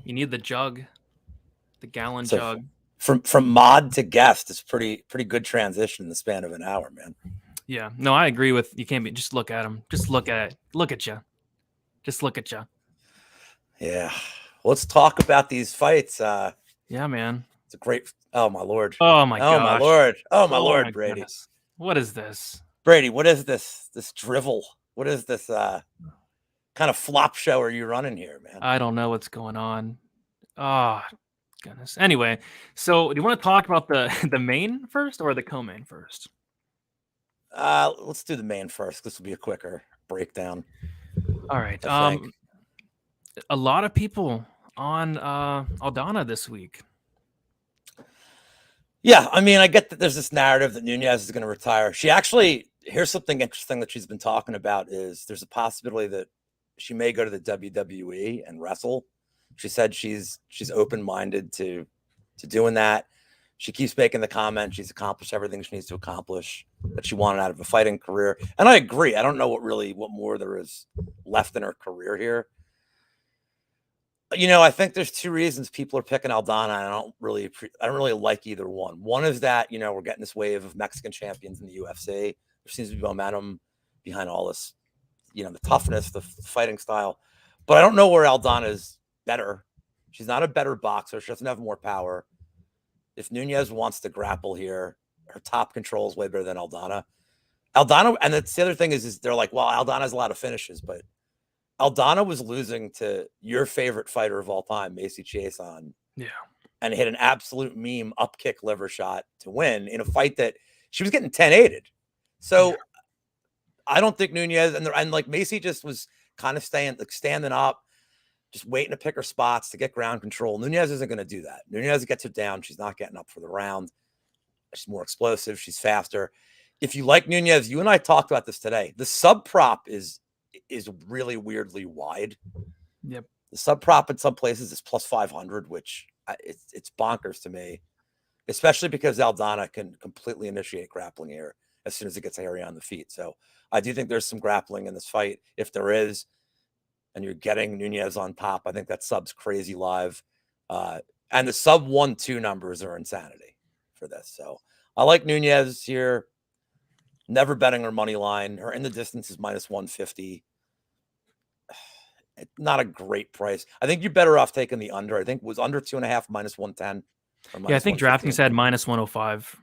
You need the jug, the gallon jug. From mod to guest is pretty good transition in the span of an hour, man. Yeah, no, I agree with you. Can't be just look at him. Just look at it. Look at you. Just look at you. Yeah, let's talk about these fights. Yeah, man. It's a great. Oh my lord. Oh my god. Oh my lord. Oh my lord, my Brady. Goodness. What is this? Brady, what is this? This drivel? What is this kind of flop show are you running here, man? I don't know what's going on. Oh goodness. Anyway, so do you want to talk about the main first or the co-main first? Let's do the main first. This will be a quicker breakdown. All right. A lot of people on Aldana this week. Yeah, I mean, I get that there's this narrative that Nunes is going to retire. She actually, here's something interesting that she's been talking about is there's a possibility that she may go to the WWE and wrestle. She said she's open-minded to doing that. She keeps making the comment she's accomplished everything she needs to accomplish that she wanted out of a fighting career. And I agree. I don't know what more there is left in her career here. You know, I think there's two reasons people are picking Aldana, and I don't really like either one. One is that, you know, we're getting this wave of Mexican champions in the UFC. There seems to be momentum behind all this, you know, the toughness, the fighting style. But I don't know where Aldana is better. She's not a better boxer. She doesn't have more power. If Nunes wants to grapple here, her top control is way better than Aldana. And that's the other thing is they're like, well, Aldana has a lot of finishes, but Aldana was losing to your favorite fighter of all time, Macy Chiasson. Yeah. And hit an absolute meme up kick liver shot to win in a fight that she was getting 10-8'd. So I don't think Nunes and like Macy just was kind of standing up, just waiting to pick her spots to get ground control. Nunes isn't going to do that. Nunes gets her down. She's not getting up for the round. She's more explosive. She's faster. If you like Nunes, you and I talked about this today. The sub prop is really weirdly wide. Yep. The sub prop in some places is plus 500, which it's bonkers to me, especially because Aldana can completely initiate grappling here as soon as it gets hairy on the feet. So I do think there's some grappling in this fight. If there is, and you're getting Nunes on top, I think that sub's crazy live. And the sub 1-2 numbers are insanity for this. So I like Nunes here. Never betting her money line. Her in the distance is minus 150. Not a great price. I think you're better off taking the under. I think it was under 2.5 minus 110. Yeah, I think DraftKings had minus 105.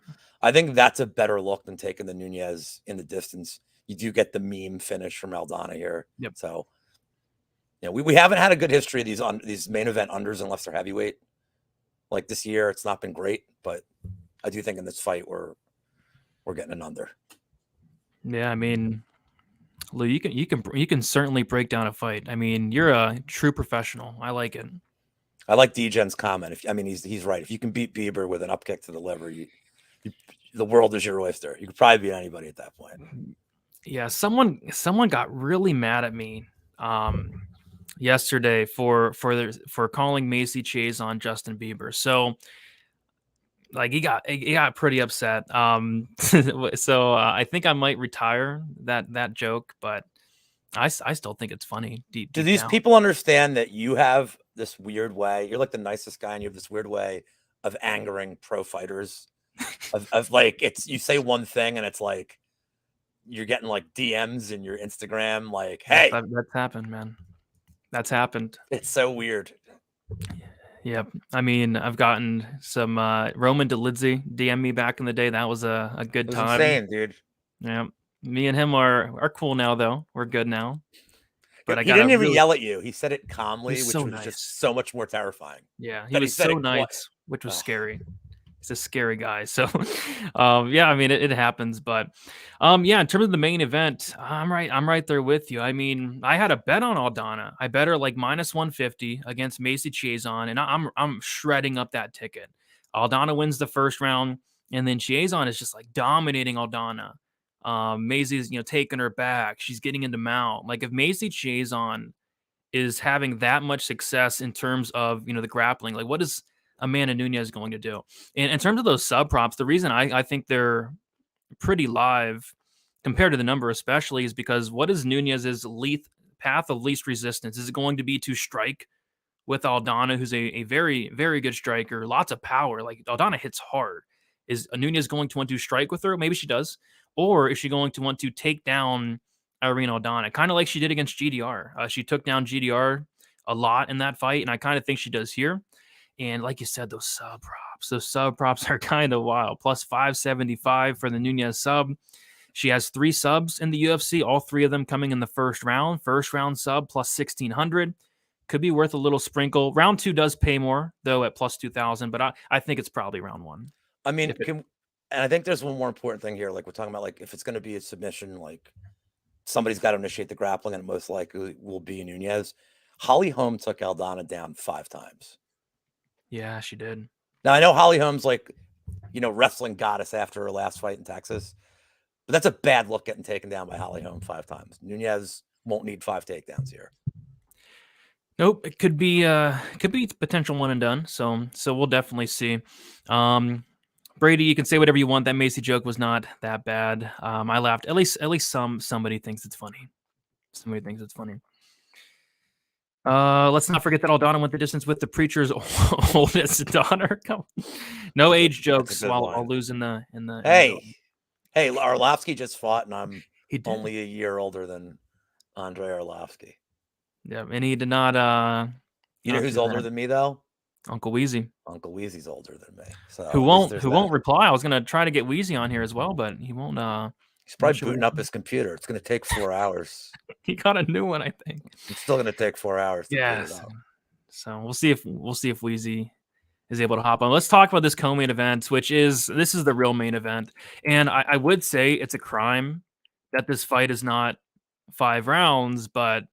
I think that's a better look than taking the Nunes in the distance. You do get the meme finish from Aldana here. Yep. So, you know, we haven't had a good history of these main event unders unless they're heavyweight. Like this year, it's not been great, but I do think in this fight we're getting an under. Yeah, I mean, Lou, you can certainly break down a fight. I mean, you're a true professional. I like it. I like D-Gen's comment. He's right. If you can beat Bieber with an up kick to the liver, the world is your oyster. You could probably beat anybody at that point. Yeah, someone got really mad at me yesterday for calling Macy Chase on Justin Bieber. So like he got pretty upset. So I think I might retire that joke, but I still think it's funny. Do deep these down. people understand that you have this weird way? You're like the nicest guy, and you have this weird way of angering pro fighters. of like, it's you say one thing, and it's like you're getting like DMs in your Instagram, like, "Hey, That's happened, man. That's happened. it's so weird." Yep. I mean, I've gotten some Roman DeLizzi DM me back in the day. That was a good It was time. insane, dude. Yeah. Me and him are cool now, though. We're good now. But He I got didn't even yell at you. He said it calmly, He's which so was nice. just so much more terrifying. Yeah, he That he was said so it quiet. nice, which was Ugh. scary. He's a scary guy. So, yeah, I mean, it happens. But, yeah, in terms of the main event, I'm right there with you. I mean, I had a bet on Aldana. I bet her like -150 against Macy Chiasson, and I'm shredding up that ticket. Aldana wins the first round, and then Chiasson is just like dominating Aldana. Macy's taking her back. She's getting into mount. Like if Macy Chiasson is having that much success in terms of the grappling, like what is Amanda Nunes going to do? And in terms of those sub props, the reason I think they're pretty live compared to the number especially is because what is Nunes's path of least resistance? Is it going to be to strike with Aldana, who's a very, very good striker, lots of power? Like Aldana hits hard. Is Nunes going to want to strike with her? Maybe she does. Or is she going to want to take down Irene Aldana, kind of like she did against GDR? She took down GDR a lot in that fight, and I kind of think she does here. And like you said, those sub props are kind of wild. Plus 575 for the Nunes sub. She has 3 subs in the UFC, all 3 of them coming in the first round. First round sub plus 1,600. Could be worth a little sprinkle. Round 2 does pay more, though, at plus 2,000, but I think it's probably round 1. I mean, and I think there's one more important thing here. Like we're talking about, like if it's going to be a submission, like somebody's got to initiate the grappling, and it most likely will be Nunes. Holly Holm took Aldana down 5 times. Yeah, she did. Now I know Holly Holm's like, wrestling goddess after her last fight in Texas, but that's a bad look getting taken down by Holly Holm 5 times. Nunes won't need 5 takedowns here. Nope, it could be potential one and done. So we'll definitely see. Brady, you can say whatever you want. That Macy joke was not that bad. I laughed. At least somebody thinks it's funny. Somebody thinks it's funny. Let's not forget that Aldana went the distance with the preacher's oldest daughter. No age jokes while I'll lose in the. Hey, Arlovsky just fought, and I'm only a year older than Andre Arlovsky. Yeah, and he did not. You know who's older than me though? Uncle Wheezy. Uncle Wheezy's older than me. So who won't reply? I was gonna try to get Wheezy on here as well, but he won't. He's probably booting up his computer. It's gonna take 4 hours. He got a new one, I think. It's still gonna take 4 hours. Yeah. So we'll see if Wheezy is able to hop on. Let's talk about this co-main event, this is the real main event, and I would say it's a crime that this fight is not 5 rounds, but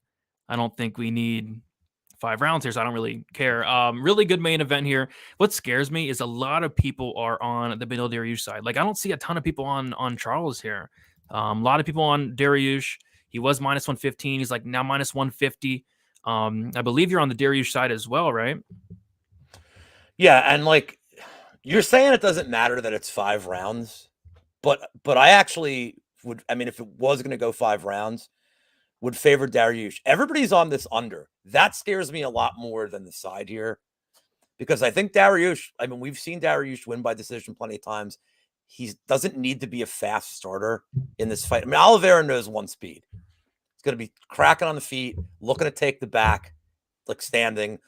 I don't think we need 5 rounds here, so I don't really care. Really good main event here. What scares me is a lot of people are on the Beneil Dariush side. Like I don't see a ton of people on Charles here. A lot of people on Dariush. He was -115. He's like now -150. I believe you're on the Dariush side as well, right? Yeah, and like you're saying, it doesn't matter that it's 5 rounds, but I actually would. I mean, if it was going to go 5 rounds, would favor Dariush. Everybody's on this under. That scares me a lot more than the side here, because I think Dariush, I mean, we've seen Dariush win by decision plenty of times. He doesn't need to be a fast starter in this fight. I mean, Oliveira knows one speed. He's going to be cracking on the feet, looking to take the back, like standing,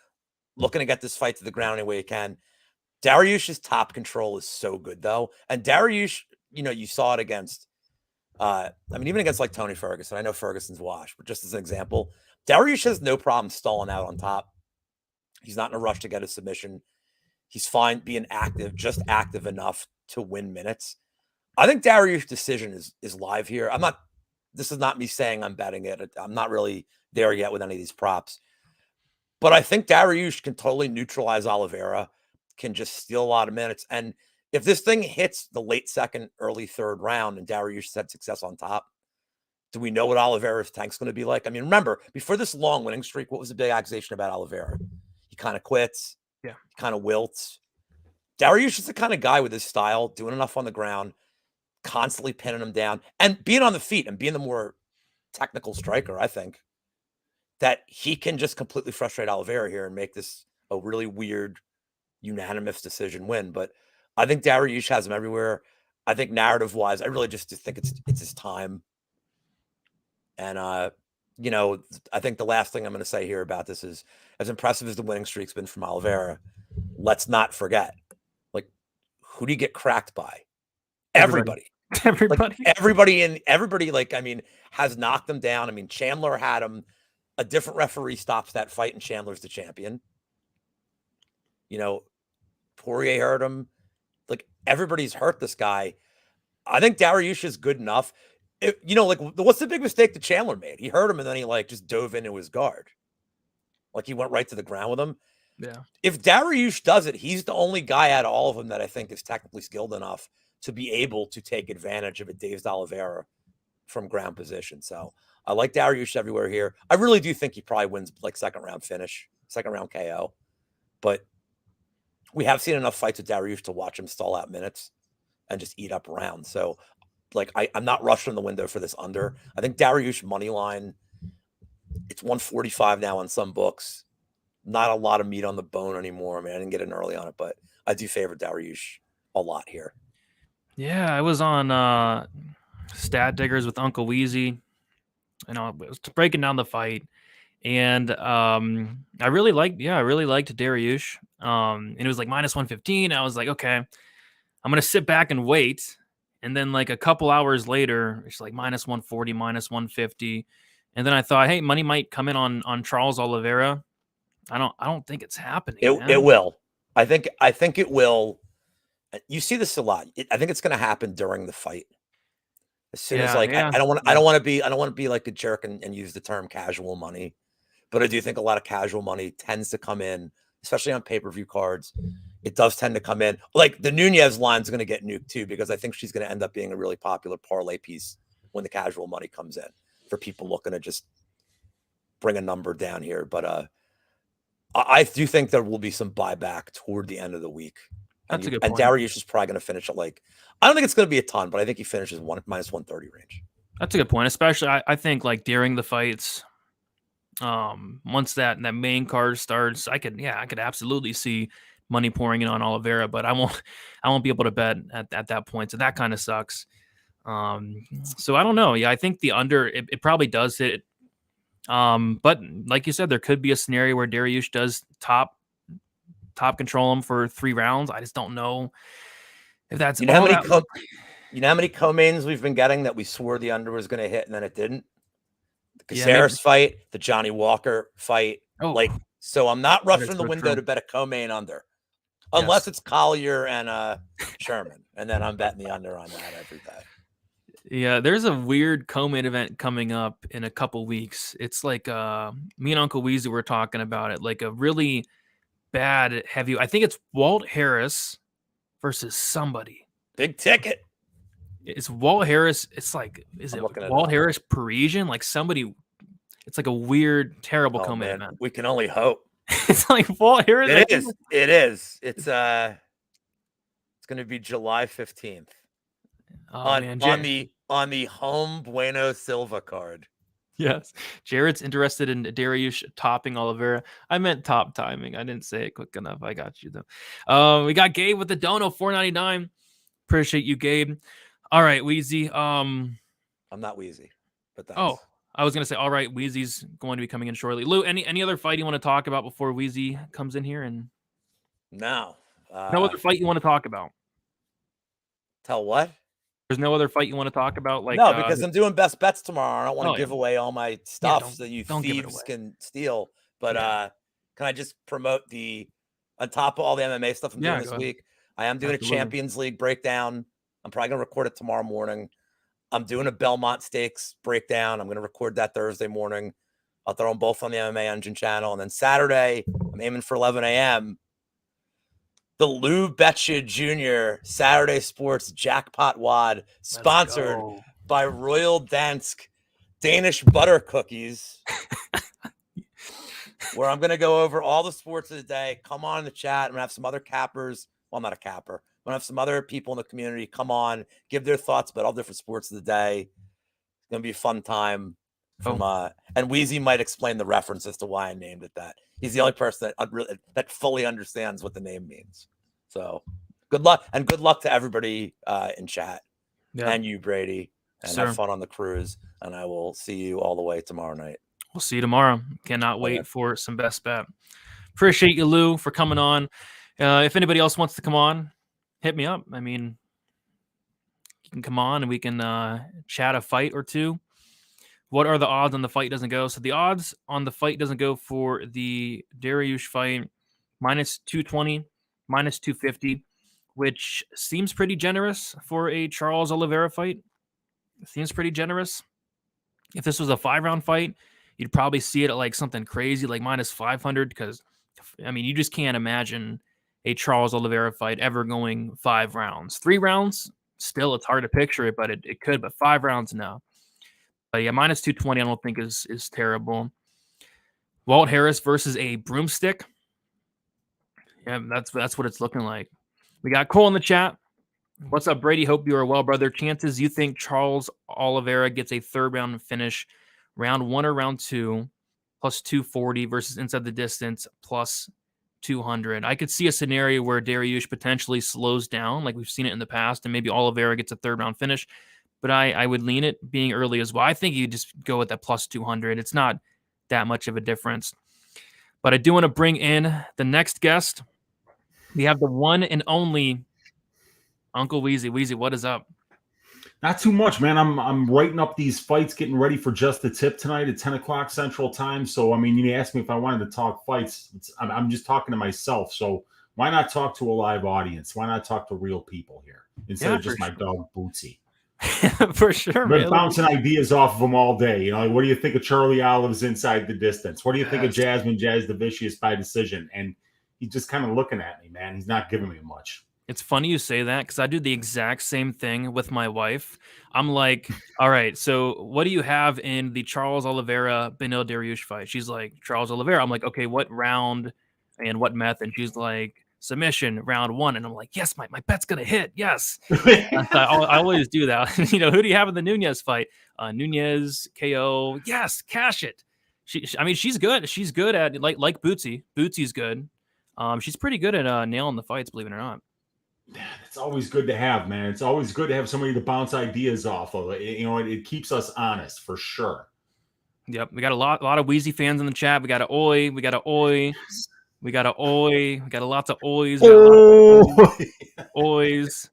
looking to get this fight to the ground any way he can. Dariush's top control is so good, though. And Dariush, you saw it against, I mean, even against like Tony Ferguson. I know Ferguson's washed, but just as an example, Dariush has no problem stalling out on top. He's not in a rush to get a submission. He's fine being active, just active enough to win minutes. I think Dariush's decision is live here. This is not me saying I'm betting it. I'm not really there yet with any of these props. But I think Dariush can totally neutralize Oliveira, can just steal a lot of minutes. And if this thing hits the late second, early third round and Dariush had success on top, do we know what Oliveira's tank's going to be like? I mean, remember, before this long winning streak, what was the big accusation about Oliveira? He kind of quits. Yeah. He kind of wilts. Dariush is the kind of guy with his style, doing enough on the ground, constantly pinning him down, and being on the feet and being the more technical striker, I think, that he can just completely frustrate Oliveira here and make this a really weird unanimous decision win. But I think Dariush has him everywhere. I think narrative-wise, I really just think it's his time. And, I think the last thing I'm going to say here about this is, as impressive as the winning streak's been from Oliveira, let's not forget, like, who do you get cracked by? Everybody. Everybody. Like, everybody, like, I mean, has knocked them down. I mean, Chandler had him. A different referee stops that fight, and Chandler's the champion. Poirier hurt him. Like, everybody's hurt this guy. I think Dariush is good enough. What's the big mistake that Chandler made? He hurt him, and then he, like, just dove into his guard. Like, he went right to the ground with him. Yeah. If Dariush does it, he's the only guy out of all of them that I think is technically skilled enough to be able to take advantage of a dazed Oliveira from ground position. So I like Dariush everywhere here. I really do think he probably wins, like, second round KO. But we have seen enough fights with Dariush to watch him stall out minutes and just eat up rounds. So, like, I'm not rushing the window for this under. I think Dariush money line, it's 145 now on some books. Not a lot of meat on the bone anymore. I mean, I didn't get in early on it, but I do favor Dariush a lot here. Yeah, I was on Stat Diggers with Uncle Weezy. I was breaking down the fight, and I really liked Dariush. And it was like minus 115. I was like, okay, I'm gonna sit back and wait. And then, like, a couple hours later, it's like minus 140, minus 150. And then I thought, hey, money might come in on Charles Oliveira. I don't think it's happening. It will. I think it will. You see this a lot. I think it's going to happen during the fight. As soon as, like, I don't want to be like a jerk and use the term casual money, but I do think a lot of casual money tends to come in, especially on pay-per-view cards. It does tend to come in. Like, the Nunes line is going to get nuked too, because I think she's going to end up being a really popular parlay piece when the casual money comes in for people looking to just bring a number down here. But I do think there will be some buyback toward the end of the week. That's a good point. And Dariush is probably going to finish at, like, I don't think it's going to be a ton, but I think he finishes minus 130 range. That's a good point. Especially, I think, like, during the fights, once that main card starts, I could absolutely see money pouring in on Oliveira, but I won't be able to bet at that point. So that kind of sucks. So I don't know. Yeah, I think the under, it probably does hit. But like you said, there could be a scenario where Dariush does top control him for 3 rounds. I just don't know if that's how many co-mains we've been getting that we swore the under was going to hit and then it didn't. The Caceres fight, the Johnny Walker fight. So I'm not rushing the window to bet a co-main under, unless it's Collier and Sherman, and then I'm betting the under on that every day. Yeah, there's a weird co-main event coming up in a couple weeks. It's like me and Uncle Weezy were talking about it, like a really bad heavy. I think it's Walt Harris versus somebody. Big ticket. It's Walt Harris. It's like, is it Walt Harris Parisian? Like somebody. It's like a weird, terrible co-main event. We can only hope. It's like Walt Harris. It is. It's going to be July 15th. On the home Bueno Silva card. Yes. Jared's interested in Dariush topping Oliveira. I meant top timing. I didn't say it quick enough. I got you though. We got Gabe with the dono, $4.99. Appreciate you, Gabe. All right, Weezy. I'm not Weezy, but that's... Oh, I was gonna say, all right, Weezy's going to be coming in shortly. Lou, any other fight you want to talk about before Weezy comes in here? And no other fight you want to talk about? Tell what? There's no other fight you want to talk about? Like, no, because I'm doing best bets tomorrow. I don't want to give away all my stuff that you thieves can steal. But can I just promote on top of all the MMA stuff I'm doing this week? I am doing a Champions League breakdown. I'm probably going to record it tomorrow morning. I'm doing a Belmont Stakes breakdown. I'm going to record that Thursday morning. I'll throw them both on the MMA Engine channel. And then Saturday, I'm aiming for 11 a.m. The Lou Betcha Jr. Saturday Sports Jackpot Wad, sponsored by Royal Dansk Danish Butter Cookies, where I'm going to go over all the sports of the day. Come on in the chat. I'm going to have some other cappers. Well, I'm not a capper. I'm going to have some other people in the community come on, give their thoughts about all different sports of the day. It's going to be a fun time. from and Wheezy might explain the reference as to why I named it that. He's the only person that fully understands what the name means. So good luck to everybody in chat and you, Brady, and have fun on the cruise. And I will see you all the way tomorrow night. We'll see you tomorrow. Cannot wait for some best bet. Appreciate you, Lou, for coming on. If anybody else wants to come on, hit me up. I mean, you can come on and we can chat a fight or two. What are the odds on the fight doesn't go? So the odds on the fight doesn't go for the Dariush fight, -220, -250, which seems pretty generous for a Charles Oliveira fight. It seems pretty generous. If this was a 5-round fight, you'd probably see it at like something crazy, like -500, because, I mean, you just can't imagine a Charles Oliveira fight ever going 5 rounds. 3 rounds, still, it's hard to picture it, but it could, but 5 rounds, no. But yeah, -220, I don't think is terrible. Walt Harris versus a broomstick. Yeah, that's what it's looking like. We got Cole in the chat. What's up, Brady? Hope you are well, brother. Chances you think Charles Oliveira gets a 3rd round finish, round 1 or round 2, +240 versus inside the distance, +200. I could see a scenario where Dariush potentially slows down, like we've seen it in the past, and maybe Oliveira gets a 3rd round finish. But I would lean it being early as well. I think you just go with that +200. It's not that much of a difference. But I do want to bring in the next guest. We have the one and only Uncle Wheezy. Wheezy, what is up? Not too much, man. I'm writing up these fights, getting ready for Just the Tip tonight at 10 o'clock Central Time. So, I mean, you asked me if I wanted to talk fights. I'm just talking to myself. So why not talk to a live audience? Why not talk to real people here instead of just my dog Bootsy? For sure, I've been bouncing ideas off of them all day. You know, like, what do you think of Charlie Olive's inside the distance? What do you think of Jasmine Jasudavicius by decision? And he's just kind of looking at me, man. He's not giving me much. It's funny you say that because I do the exact same thing with my wife. I'm like, all right, so what do you have in the Charles Oliveira Beneil Dariush fight? She's like, Charles Oliveira. I'm like, okay, what round and what method? She's like, submission, round 1. And I'm like, yes, my bet's going to hit. Yes. I always do that. You know, who do you have in the Nunes fight? Nunes, KO. Yes, cash it. I mean, she's good. She's good at, like Bootsy. Bootsy's good. She's pretty good at nailing the fights, believe it or not. It's always good to have, man. It's always good to have somebody to bounce ideas off of. It keeps us honest for sure. Yep, we got a lot of Wheezy fans in the chat. We got a oi, we got a oi, we got a oi, we got lots of ois, ois,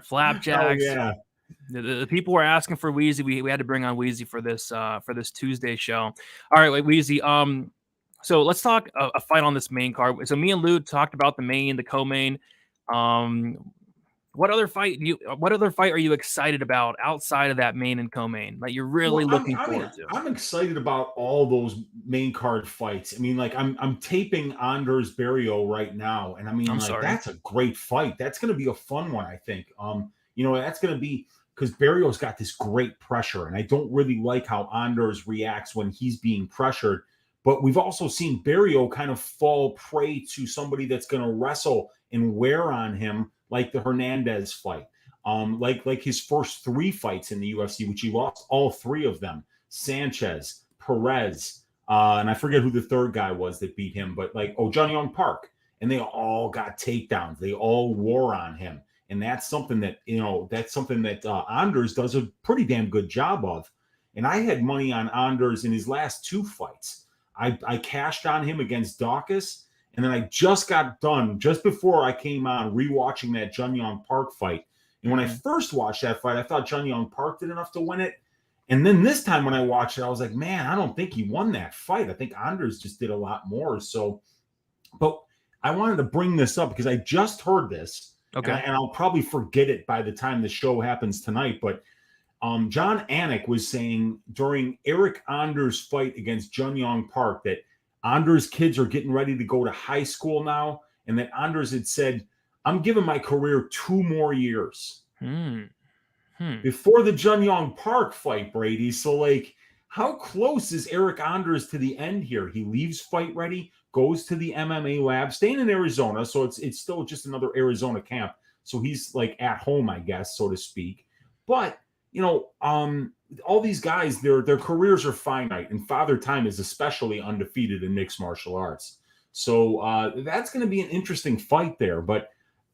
flapjacks. Oh, yeah. The people were asking for Wheezy. We had to bring on Wheezy for this Tuesday show. All right, wait, Wheezy. So let's talk a fight on this main card. So me and Lou talked about the main, the co-main. What other fight are you excited about outside of that main and co-main that you're really looking forward to? I'm excited about all those main card fights. I mean, like I'm taping Anders Barriault right now, and I mean, that's a great fight. That's going to be a fun one, I think. That's going to be because Barriault's got this great pressure, and I don't really like how Anders reacts when he's being pressured. But we've also seen Barriault kind of fall prey to somebody that's going to wrestle and wear on him, like the Hernandez fight, like his first 3 fights in the UFC, which he lost all 3 of them. Sanchez, Perez, and I forget who the 3rd guy was that beat him, but Jun Young Park, and they all got takedowns. They all wore on him, and that's something that Anders does a pretty damn good job of. And I had money on Anders in his last 2 fights. I cashed on him against Dawkins. And then I just got done, just before I came on, rewatching that Jun Young Park fight. And when I first watched that fight, I thought Jun Young Park did enough to win it. And then this time when I watched it, I was like, man, I don't think he won that fight. I think Anders just did a lot more. So, but I wanted to bring this up because I just heard this. Okay. And I'll probably forget it by the time the show happens tonight. But John Anik was saying during Eryk Anders' fight against Jun Young Park that Anders' kids are getting ready to go to high school now, and that Anders had said, I'm giving my career 2 more years before the Jun Young Park fight, Brady. So, how close is Eryk Anders to the end here? He leaves Fight Ready, goes to the MMA lab, staying in Arizona, so it's still just another Arizona camp. So he's at home, I guess, so to speak. But all these guys, their careers are finite, and Father Time is especially undefeated in mixed martial arts. So that's going to be an interesting fight there. But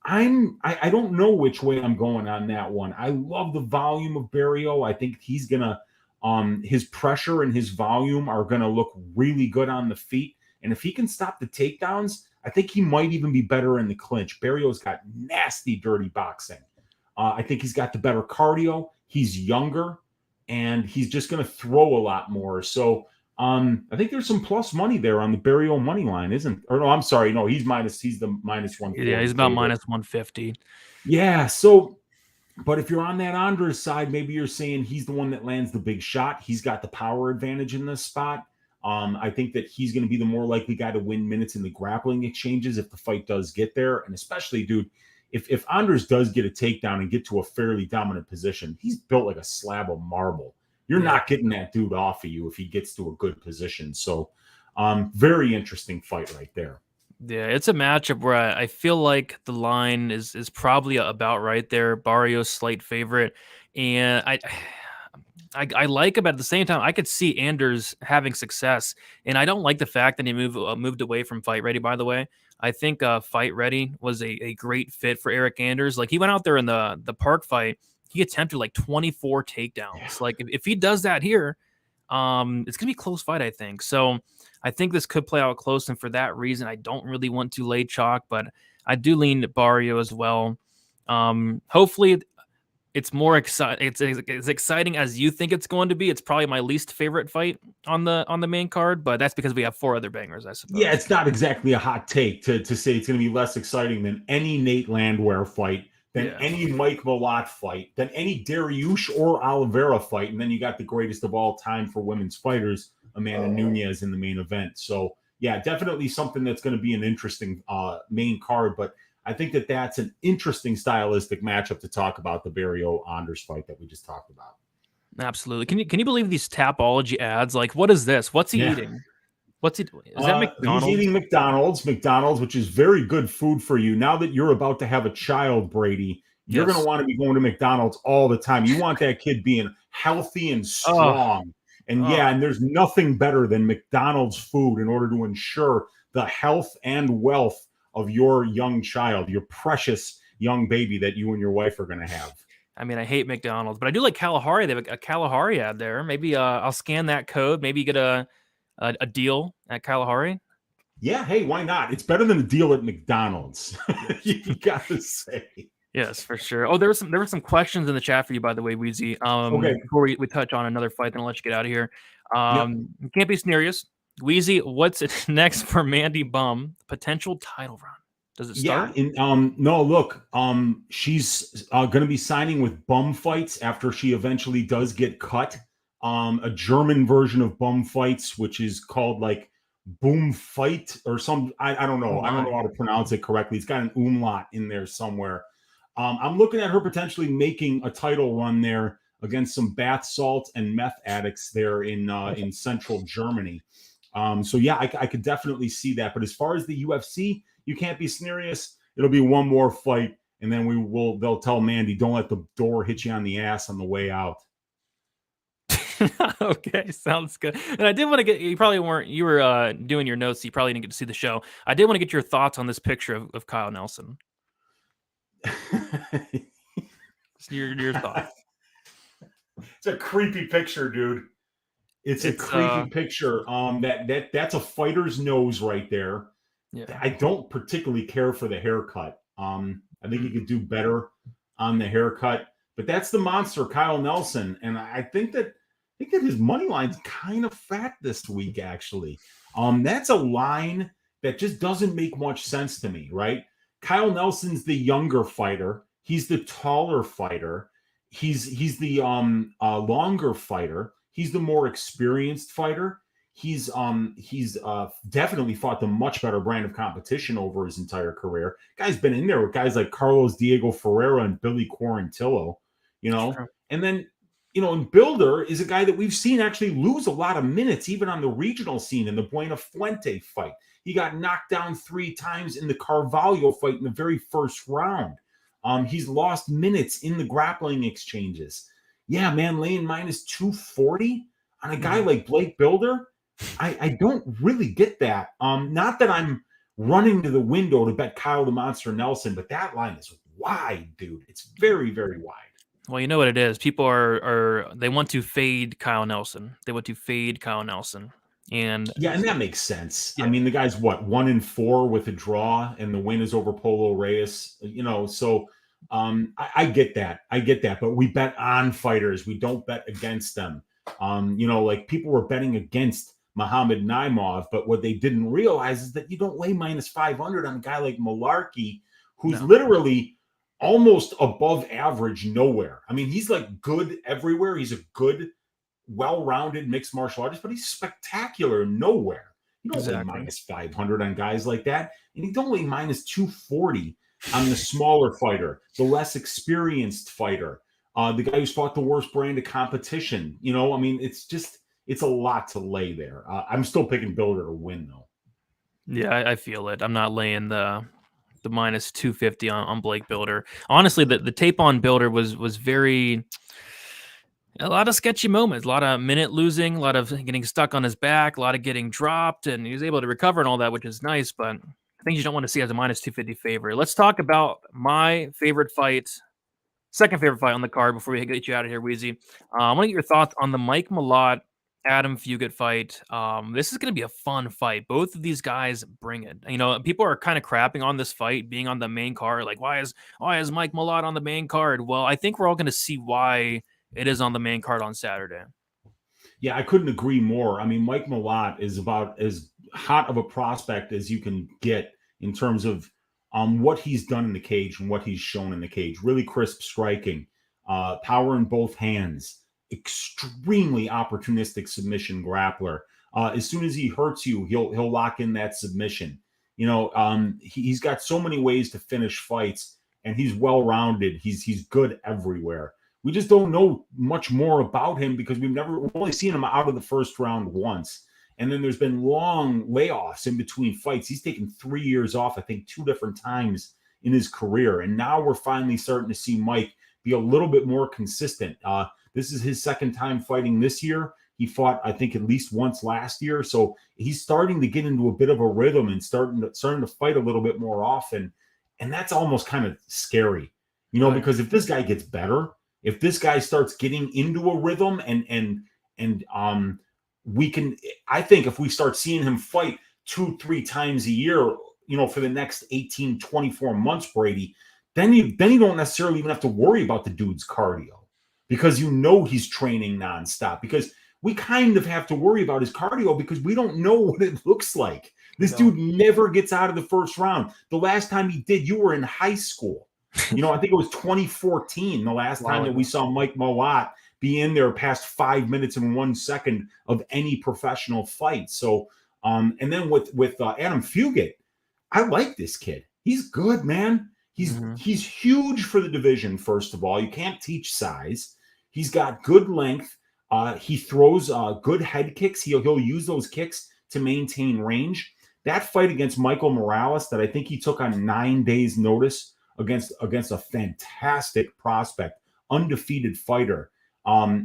I don't know which way I'm going on that one. I love the volume of Barriault. I think he's gonna his pressure and his volume are gonna look really good on the feet. And if he can stop the takedowns, I think he might even be better in the clinch. Barriault's got nasty, dirty boxing. I think he's got the better cardio. He's younger, and he's just gonna throw a lot more. So I think there's some plus money there on the Barriault money line, isn't? Or no, I'm sorry, no, he's the -140. Yeah, he's about -150. Yeah, so, but if you're on that Andres side, maybe you're saying he's the one that lands the big shot. He's got the power advantage in this spot. I think that he's going to be the more likely guy to win minutes in the grappling exchanges if the fight does get there, and especially, dude, if Andres does get a takedown and get to a fairly dominant position, he's built like a slab of marble. You're not getting that dude off of you if he gets to a good position. So very interesting fight right there. Yeah, it's a matchup where I feel like the line is probably about right there. Barriault's slight favorite. And I like him, but at the same time, I could see Anders having success. And I don't like the fact that he moved away from Fight Ready, by the way. I think Fight Ready was a great fit for Eryk Anders. Like, he went out there in the park fight. He attempted like 24 takedowns. Yeah. Like, if he does that here, it's going to be a close fight, I think. So I think this could play out close. And for that reason, I don't really want to lay chalk, but I do lean to Barriault as well. Hopefully it's more exciting. It's as exciting as you think it's going to be. It's probably my least favorite fight on the main card, but that's because we have 4 other bangers, I suppose. Yeah, it's not exactly a hot take to say it's going to be less exciting than any Nate Landwehr fight, than any Mike Malott fight, than any Dariush or Oliveira fight. And then you got the greatest of all time for women's fighters, Amanda Nunes, in the main event. So, yeah, definitely something that's going to be an interesting main card. But I think that that's an interesting stylistic matchup to talk about, the Barriault-Anders fight that we just talked about. Absolutely. Can you believe these Tapology ads? Like, what is this? What's he eating? What's he doing? Is that McDonald's? He's eating McDonald's, which is very good food for you. Now that you're about to have a child, Brady, you're going to want to be going to McDonald's all the time. You want that kid being healthy and strong. And there's nothing better than McDonald's food in order to ensure the health and wealth of your young child, your precious young baby that you and your wife are going to have. I mean, I hate McDonald's, but I do like Kalahari. They have a Kalahari ad there. Maybe I'll scan that code. Maybe get a deal at Kalahari. Yeah, hey, why not? It's better than a deal at McDonald's. You got to say. Yes, for sure. Oh, there were some questions in the chat for you, by the way, Weezy. Okay. Before we touch on another fight, then I'll let you get out of here. You can't be serious. Weezy, what's next for Mandy Bum? Potential title run. Does it start? Yeah. No, look. She's going to be signing with Bum Fights after she eventually does get cut. A German version of Bum Fights, which is called like Boom Fight or some. I don't know. I don't know how to pronounce it correctly. It's got an umlaut in there somewhere. I'm looking at her potentially making a title run there against some bath salt and meth addicts there in central Germany. So yeah, I could definitely see that. But as far as the UFC, you can't be serious. It'll be one more fight, and then they'll tell Mandy, don't let the door hit you on the ass on the way out. Okay, sounds good. And I did want to get, you were doing your notes, so you probably didn't get to see the show. I did want to get your thoughts on this picture of Kyle Nelson. your thoughts. It's a creepy picture, dude. It's a creepy picture. That's a fighter's nose right there. Yeah. I don't particularly care for the haircut. I think he could do better on the haircut, but that's the monster, Kyle Nelson. And I think that his money line's kind of fat this week, actually. That's a line that just doesn't make much sense to me, right? Kyle Nelson's the younger fighter. He's the taller fighter. He's the longer fighter. He's the more experienced fighter. He's definitely fought the much better brand of competition over his entire career. Guy's been in there with guys like Carlos Diego Ferreira and Billy Quarantillo, Sure. And then, and Bilder is a guy that we've seen actually lose a lot of minutes, even on the regional scene in the Buena Fuente fight. He got knocked down 3 times in the Carvalho fight in the very first round. He's lost minutes in the grappling exchanges. yeah, man, laying minus 240 on a guy like Blake Bilder, I don't really get that. Not that I'm running to the window to bet Kyle the Monster Nelson, but that line is wide, dude. It's very, very wide. Well, you know what it is. People are they want to fade Kyle Nelson. They want to fade Kyle Nelson. And yeah, and that makes sense. Yeah. I mean, the guy's what, 1-4 with a draw, and the win is over Polo Reyes. So I get that. But we bet on fighters. We don't bet against them. Like people were betting against Muhammad Naimov, but what they didn't realize is that you don't lay minus 500 on a guy like Malarkey, who's literally almost above average nowhere. I mean, he's like good everywhere. He's a good, well-rounded mixed martial artist, but he's spectacular nowhere. You don't lay minus 500 on guys like that, and you don't lay minus 240 on the smaller fighter, the less experienced fighter, the guy who's fought the worst brand of competition. I mean, it's a lot to lay there. I'm still picking Bilder to win, though. Yeah, I feel it. I'm not laying the minus 250 on Blake Bilder. Honestly, the tape on Bilder was very... a lot of sketchy moments, a lot of minute losing, a lot of getting stuck on his back, a lot of getting dropped, and he was able to recover and all that, which is nice, but things you don't want to see as a minus 250 favorite. Let's talk about my favorite fight, second favorite fight on the card before we get you out of here, Weezy. I want to get your thoughts on the Mike Malott, Adam Fugitt fight. This is going to be a fun fight. Both of these guys bring it. People are kind of crapping on this fight being on the main card. Like, why is Mike Malott on the main card? Well, I think we're all going to see why it is on the main card on Saturday. Yeah, I couldn't agree more. I mean, Mike Malott is about as hot of a prospect as you can get in terms of what he's done in the cage and what he's shown in the cage. Really crisp striking, power in both hands, extremely opportunistic submission grappler. As soon as he hurts you, he'll lock in that submission. He's got so many ways to finish fights, and he's well-rounded. He's good everywhere. We just don't know much more about him because we've only seen him out of the first round once. And then there's been long layoffs in between fights. He's taken 3 years off, I think 2 different times in his career. And now we're finally starting to see Mike be a little bit more consistent. This is his second time fighting this year. He fought, I think, at least once last year. So he's starting to get into a bit of a rhythm and starting to fight a little bit more often. And that's almost kind of scary, because if this guy gets better, if this guy starts getting into a rhythm and we can, I think if we start seeing him fight 2-3 times a year, for the next 18, 24 months, Brady, then you don't necessarily even have to worry about the dude's cardio because he's training nonstop, because we kind of have to worry about his cardio because we don't know what it looks like. This dude never gets out of the first round. The last time he did, you were in high school. I think it was 2014, the last time that we saw Mike Malott be in there past 5 minutes and 1 second of any professional fight. So, and then with Adam Fugitt, I like this kid. He's good, man. He's huge for the division. First of all, you can't teach size. He's got good length. He throws good head kicks. He'll use those kicks to maintain range. That fight against Michael Morales that I think he took on 9 days' notice against a fantastic prospect, undefeated fighter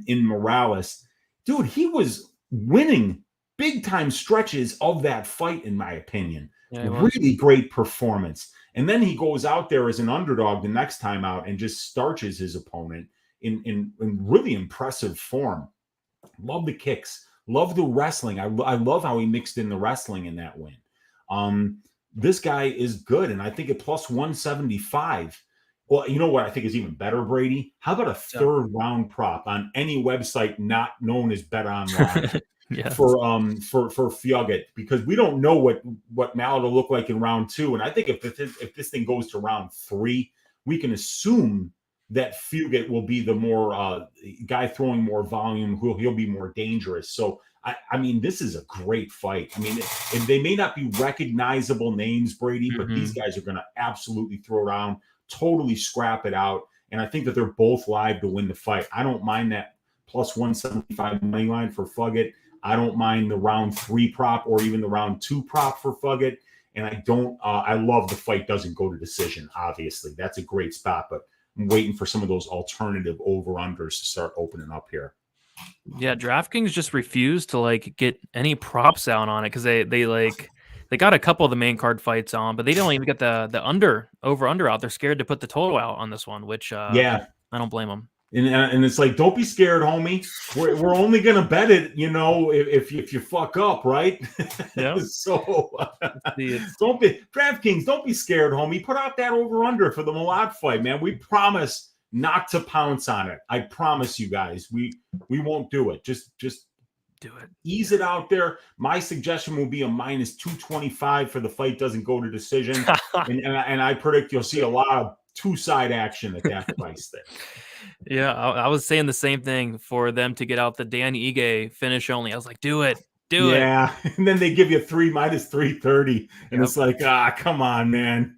in Morales. Dude, he was winning big time stretches of that fight, in my opinion. Yeah, really great performance. And then he goes out there as an underdog the next time out and just starches his opponent in really impressive form. Love the kicks. Love the wrestling. I love how he mixed in the wrestling in that win. This guy is good, and I think at plus 175. Well, you know what I think is even better, Brady? How about a third round prop on any website not known as Bet Online for Fugitt? Because we don't know what Malott will look like in round 2, and I think if this thing goes to round 3, we can assume that Fugitt will be the more guy throwing more volume. He'll be more dangerous. So. I mean, this is a great fight. I mean, they may not be recognizable names, Brady, but these guys are going to absolutely throw down, totally scrap it out. And I think that they're both live to win the fight. I don't mind that plus 175 money line for Fugitt. I don't mind the round 3 prop or even the round 2 prop for Fugitt. And I love the fight doesn't go to decision, obviously. That's a great spot. But I'm waiting for some of those alternative over-unders to start opening up here. Yeah, DraftKings just refused to like get any props out on it because they got a couple of the main card fights on, but they don't even get the over-under out. They're scared to put the total out on this one, which yeah, I don't blame them. And it's like, don't be scared, homie. We're only gonna bet it, if you fuck up, right? Yeah. So don't be DraftKings. Don't be scared, homie. Put out that over under for the Malott fight, man. We promise not to pounce on it. I promise you guys, we won't do it. Just do it. Ease it out there. My suggestion will be a minus 225 for the fight doesn't go to decision, and I predict you'll see a lot of two-side action at that price there. Yeah, I was saying the same thing for them to get out the Dan Ige finish only. I was like, do it. Yeah, and then they give you minus 330, and It's like, come on, man.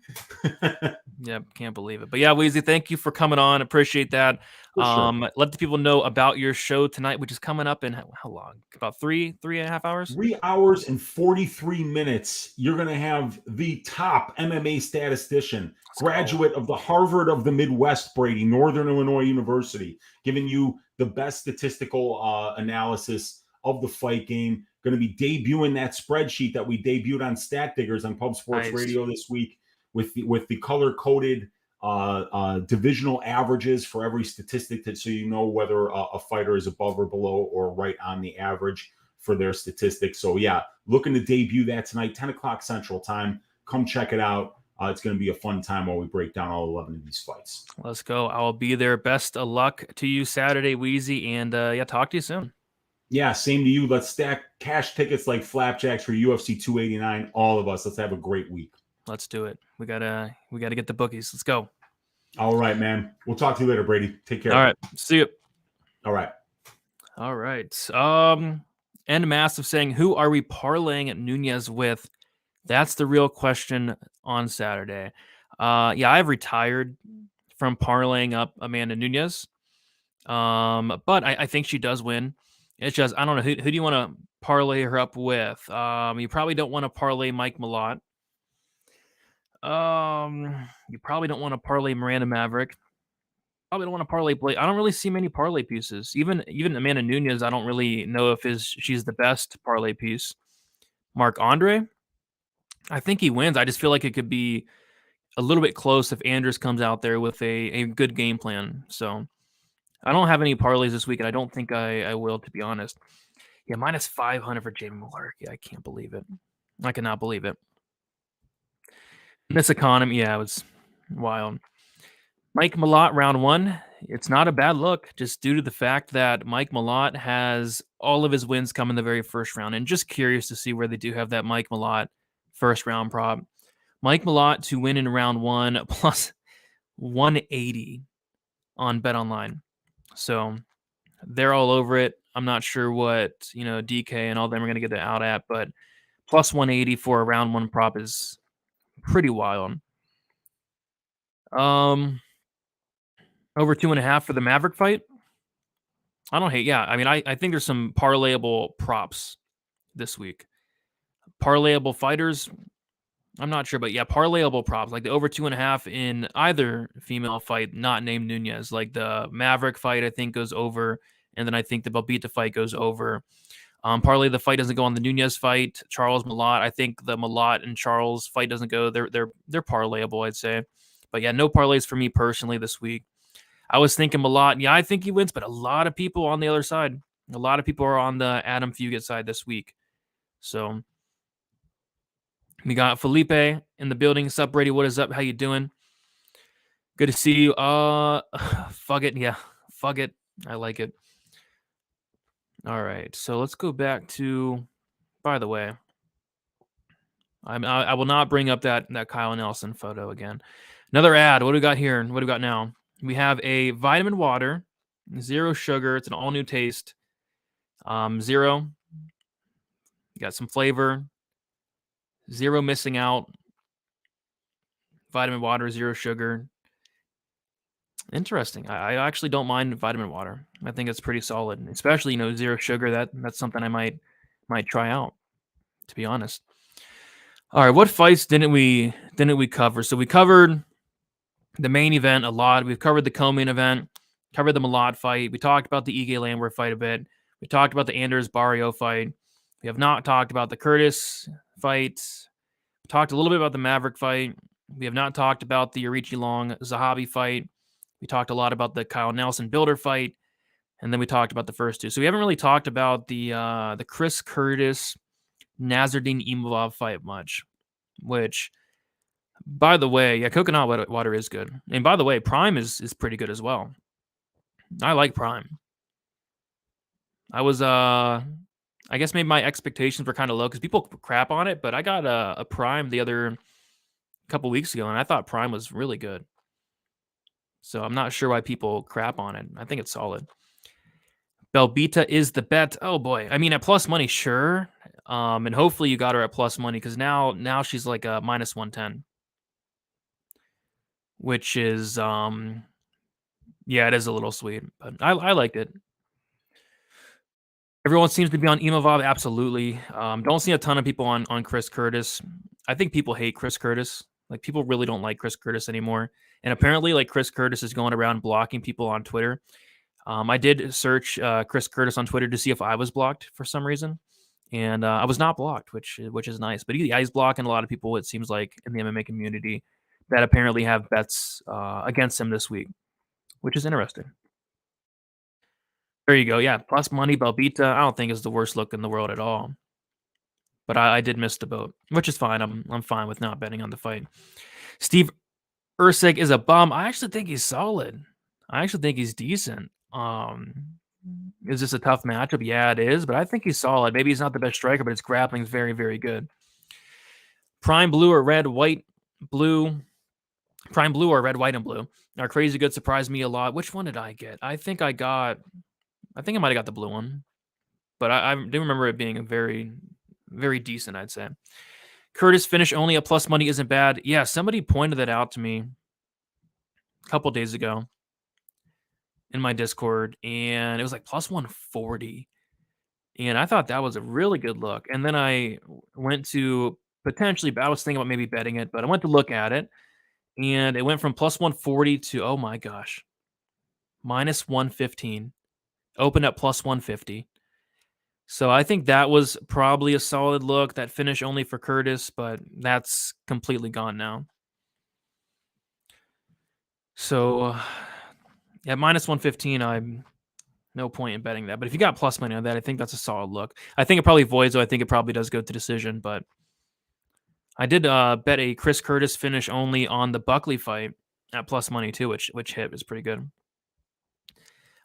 Yep, can't believe it. But yeah, Weezy, thank you for coming on. Appreciate that. Sure. Let the people know about your show tonight, which is coming up in how long? About 3.5 hours? 3 hours and 43 minutes. You're going to have the top MMA statistician, graduate of the Harvard of the Midwest, Brady, Northern Illinois University, giving you the best statistical analysis of the fight game. Going to be debuting that spreadsheet that we debuted on Stat Diggers on Pub Sports Radio this week with the color-coded divisional averages for every statistic, so you know whether a fighter is above or below or right on the average for their statistics. So yeah, looking to debut that tonight, 10 o'clock Central Time. Come check it out. It's going to be a fun time while we break down all 11 of these fights. Let's go. I'll be there. Best of luck to you Saturday, Weezy, and talk to you soon. Yeah, same to you. Let's stack cash tickets like flapjacks for UFC 289. All of us. Let's have a great week. Let's do it. We gotta get the bookies. Let's go. All right, man. We'll talk to you later, Brady. Take care. All right. See you. All right. And Massive saying, who are we parlaying Nunes with? That's the real question on Saturday. I've retired from parlaying up Amanda Nunes. But I think she does win. It's just, I don't know, who do you want to parlay her up with? You probably don't want to parlay Mike Malott. You probably don't want to parlay Miranda Maverick. Probably don't want to parlay Blake. I don't really see many parlay pieces. Even Amanda Nunes, I don't really know if she's the best parlay piece. Marc-Andre, I think he wins. I just feel like it could be a little bit close if Andrews comes out there with a good game plan. So I don't have any parlays this week, and I don't think I will, to be honest. Yeah, minus 500 for Jamie Malott. Yeah, I can't believe it. I cannot believe it. In this economy, yeah, it was wild. Mike Malott, round 1. It's not a bad look, just due to the fact that Mike Malott has all of his wins come in the very first round. And just curious to see where they do have that Mike Malott first round prop. Mike Malott to win in round 1 plus 180 on BetOnline. So they're all over it. I'm not sure what DK and all them are going to get it out at, but plus 180 for a round 1 prop is pretty wild. Over 2.5 for the Maverick fight. I don't hate. Yeah, I mean, I think there's some parlayable props this week. Parlayable fighters, I'm not sure, but yeah, parlayable props like the over 2.5 in either female fight not named Nunes. Like the Maverick fight, I think goes over, and then I think the Belbita fight goes over. Parlay the fight doesn't go on the Nunes fight. Charles Malott, I think the Malott and Charles fight doesn't go. They're parlayable, I'd say. But yeah, no parlays for me personally this week. I was thinking Malott. Yeah, I think he wins, but a lot of people on the other side. A lot of people are on the Adam Fugitt side this week. So we got Felipe in the building. What's up, Brady? What is up? How you doing? Good to see you. Fugitt. Yeah, Fugitt. I like it. All right, so let's go back to, by the way, I will not bring up that Kyle Nelson photo again. Another ad. What do we got here? What do we got now? We have a vitamin water, 0 sugar. It's an all new taste. 0. You got some flavor. 0 missing out. Vitamin water, 0 sugar. Interesting. I actually don't mind vitamin water. I think it's pretty solid, especially 0 sugar. That's something I might try out, to be honest. All right, what fights didn't we cover? So we covered the main event a lot. We've covered the co-main event, covered the Malott fight. We talked about the Nate Landwehr fight a bit. We talked about the Anders Barriault fight. We have not talked about the Curtis fight. We talked a little bit about the Maverick fight. We have not talked about the Aoriqileng Zahabi fight. We talked a lot about the Kyle Nelson Bilder fight. And then we talked about the first two. So we haven't really talked about the Chris Curtis Nassourdine Imavov fight much, which, by the way, yeah, coconut water is good. And by the way, Prime is pretty good as well. I like Prime. I was I guess maybe my expectations were kind of low because people crap on it, but I got a Prime the other couple weeks ago, and I thought Prime was really good. So I'm not sure why people crap on it. I think it's solid. Belbita is the bet. Oh boy. I mean, at plus money, sure. And hopefully you got her at plus money because now she's like a minus 110. Which is yeah, it is a little sweet. But I liked it. Everyone seems to be on Imavov, absolutely. Don't see a ton of people on Chris Curtis. I think people hate Chris Curtis. Like, people really don't like Chris Curtis anymore. And apparently, like, Chris Curtis is going around blocking people on Twitter. I did search Chris Curtis on Twitter to see if I was blocked for some reason, and I was not blocked, which is nice. But he's blocking a lot of people, it seems like, in the MMA community that apparently have bets against him this week, which is interesting. There you go. Yeah, plus money, Belbita. I don't think is the worst look in the world at all. But I did miss the boat, which is fine. I'm fine with not betting on the fight. Steve Erceg is a bum. I actually think he's solid. I actually think he's decent. Is this a tough matchup? Yeah, it is, but I think he's solid. Maybe he's not the best striker, but his grappling is very, very good. Prime blue or red, white, blue. Prime blue or red, white, and blue. Our crazy good surprised me a lot. Which one did I get? I think I might have got the blue one, but I do remember it being a very, very decent, I'd say. Curtis finish only at plus money isn't bad. Yeah, somebody pointed that out to me a couple days ago in my Discord, and it was like plus 140. And I thought that was a really good look. And then I went to potentially, I was thinking about maybe betting it, but I went to look at it, and it went from plus 140 to, oh my gosh, minus 115. Opened at plus 150. So I think that was probably a solid look. That finish only for Curtis, but that's completely gone now. So at minus 115, I'm no point in betting that. But if you got plus money on that, I think that's a solid look. I think it probably voids, though. I think it probably does go to decision. But I did bet a Chris Curtis finish only on the Buckley fight at plus money too, which hit. Was pretty good.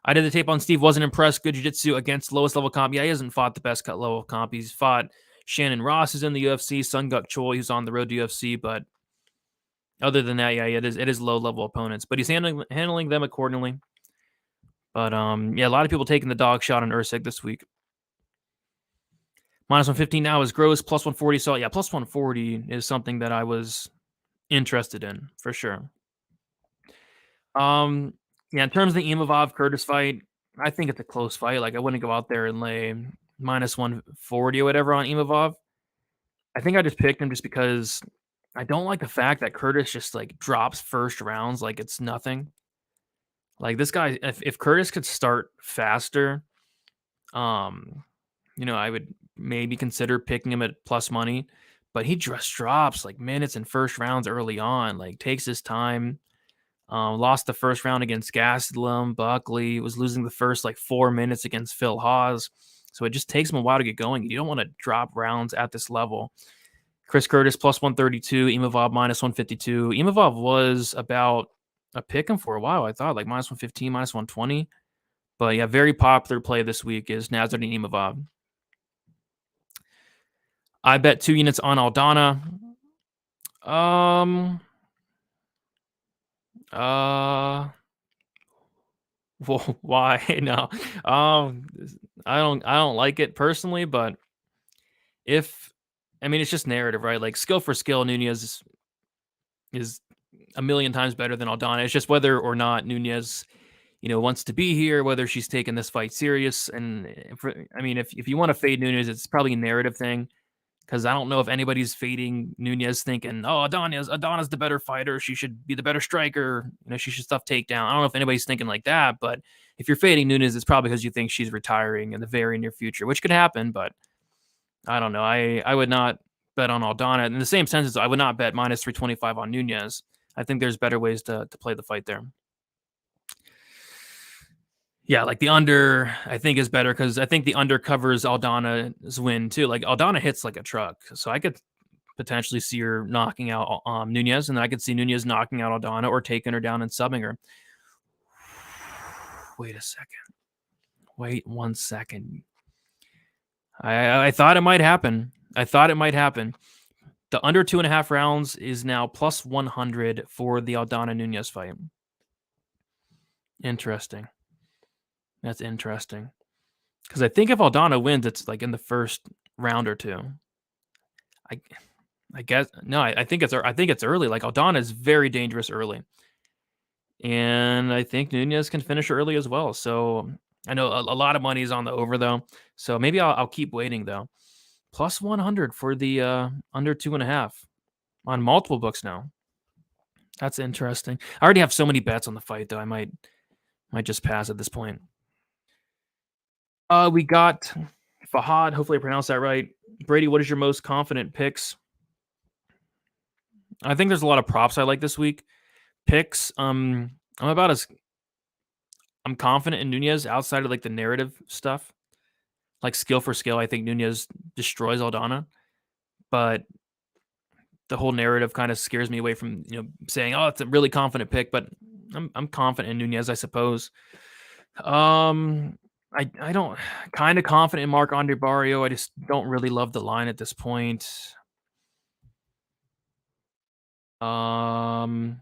I did the tape on Steve. Wasn't impressed. Good jiu-jitsu against lowest level comp. Yeah, he hasn't fought the best cut level comp. He's fought Shannon Ross, who's in the UFC. Sunguk Choi, who's on the road to UFC. But other than that, yeah, it is low level opponents. But he's handling them accordingly. But yeah, a lot of people taking the dog shot on Erceg this week. Minus 115 now is gross. Plus 140. So yeah, plus 140 is something that I was interested in for sure. Yeah, in terms of the Imavov Curtis fight, I think it's a close fight. Like, I wouldn't go out there and lay minus 140 or whatever on Imavov. I think I just picked him just because I don't like the fact that Curtis just like drops first rounds like it's nothing. Like, this guy, if Curtis could start faster, I would maybe consider picking him at plus money. But he just drops like minutes in first rounds early on. Like, takes his time. Lost the first round against Gastelum. Buckley was losing the first like 4 minutes against Phil Hawes. So it just takes him a while to get going. You don't want to drop rounds at this level. Chris Curtis plus 132, Imavov minus 152. Imavov was about a pick him for a while, I thought, like minus 115, minus 120. But yeah, very popular play this week is Nassourdine Imavov. I bet 2 units on Aldana. Well, why? No. I don't like it personally, but it's just narrative, right? Like, skill for skill, Nunes is a million times better than Aldana. It's just whether or not Nunes, wants to be here, whether she's taking this fight serious. And if you want to fade Nunes, it's probably a narrative thing. because I don't know if anybody's fading Nunes thinking, oh, Aldana's the better fighter. She should be the better striker. She should stuff takedown. I don't know if anybody's thinking like that, but if you're fading Nunes, it's probably because you think she's retiring in the very near future, which could happen, but I don't know. I would not bet on Aldana. In the same sense as I would not bet minus 325 on Nunes. I think there's better ways to play the fight there. Yeah, like the under, I think is better because I think the under covers Aldana's win too. Like Aldana hits like a truck, so I could potentially see her knocking out Nunes, and then I could see Nunes knocking out Aldana or taking her down and subbing her. Wait a second. Wait 1 second. I thought it might happen. The under 2.5 rounds is now plus 100 for the Aldana Nunes fight. Interesting. That's interesting. Because I think if Aldana wins, it's like in the first round or two. I guess no. I think it's early. Like Aldana is very dangerous early, and I think Nunes can finish early as well. So I know a lot of money is on the over though. So maybe I'll keep waiting though. Plus 100 for the under 2.5 on multiple books now. That's interesting. I already have so many bets on the fight though. I might just pass at this point. We got Fahad. Hopefully I pronounced that right. Brady, what is your most confident picks? I think there's a lot of props I like this week. Picks. I'm confident in Nunes outside of like the narrative stuff. Like skill for skill, I think Nunes destroys Aldana. But the whole narrative kind of scares me away from saying, oh, it's a really confident pick. But I'm confident in Nunes, I suppose. I don't kind of confident in Marc-Andre Barriault. I just don't really love the line at this point. Not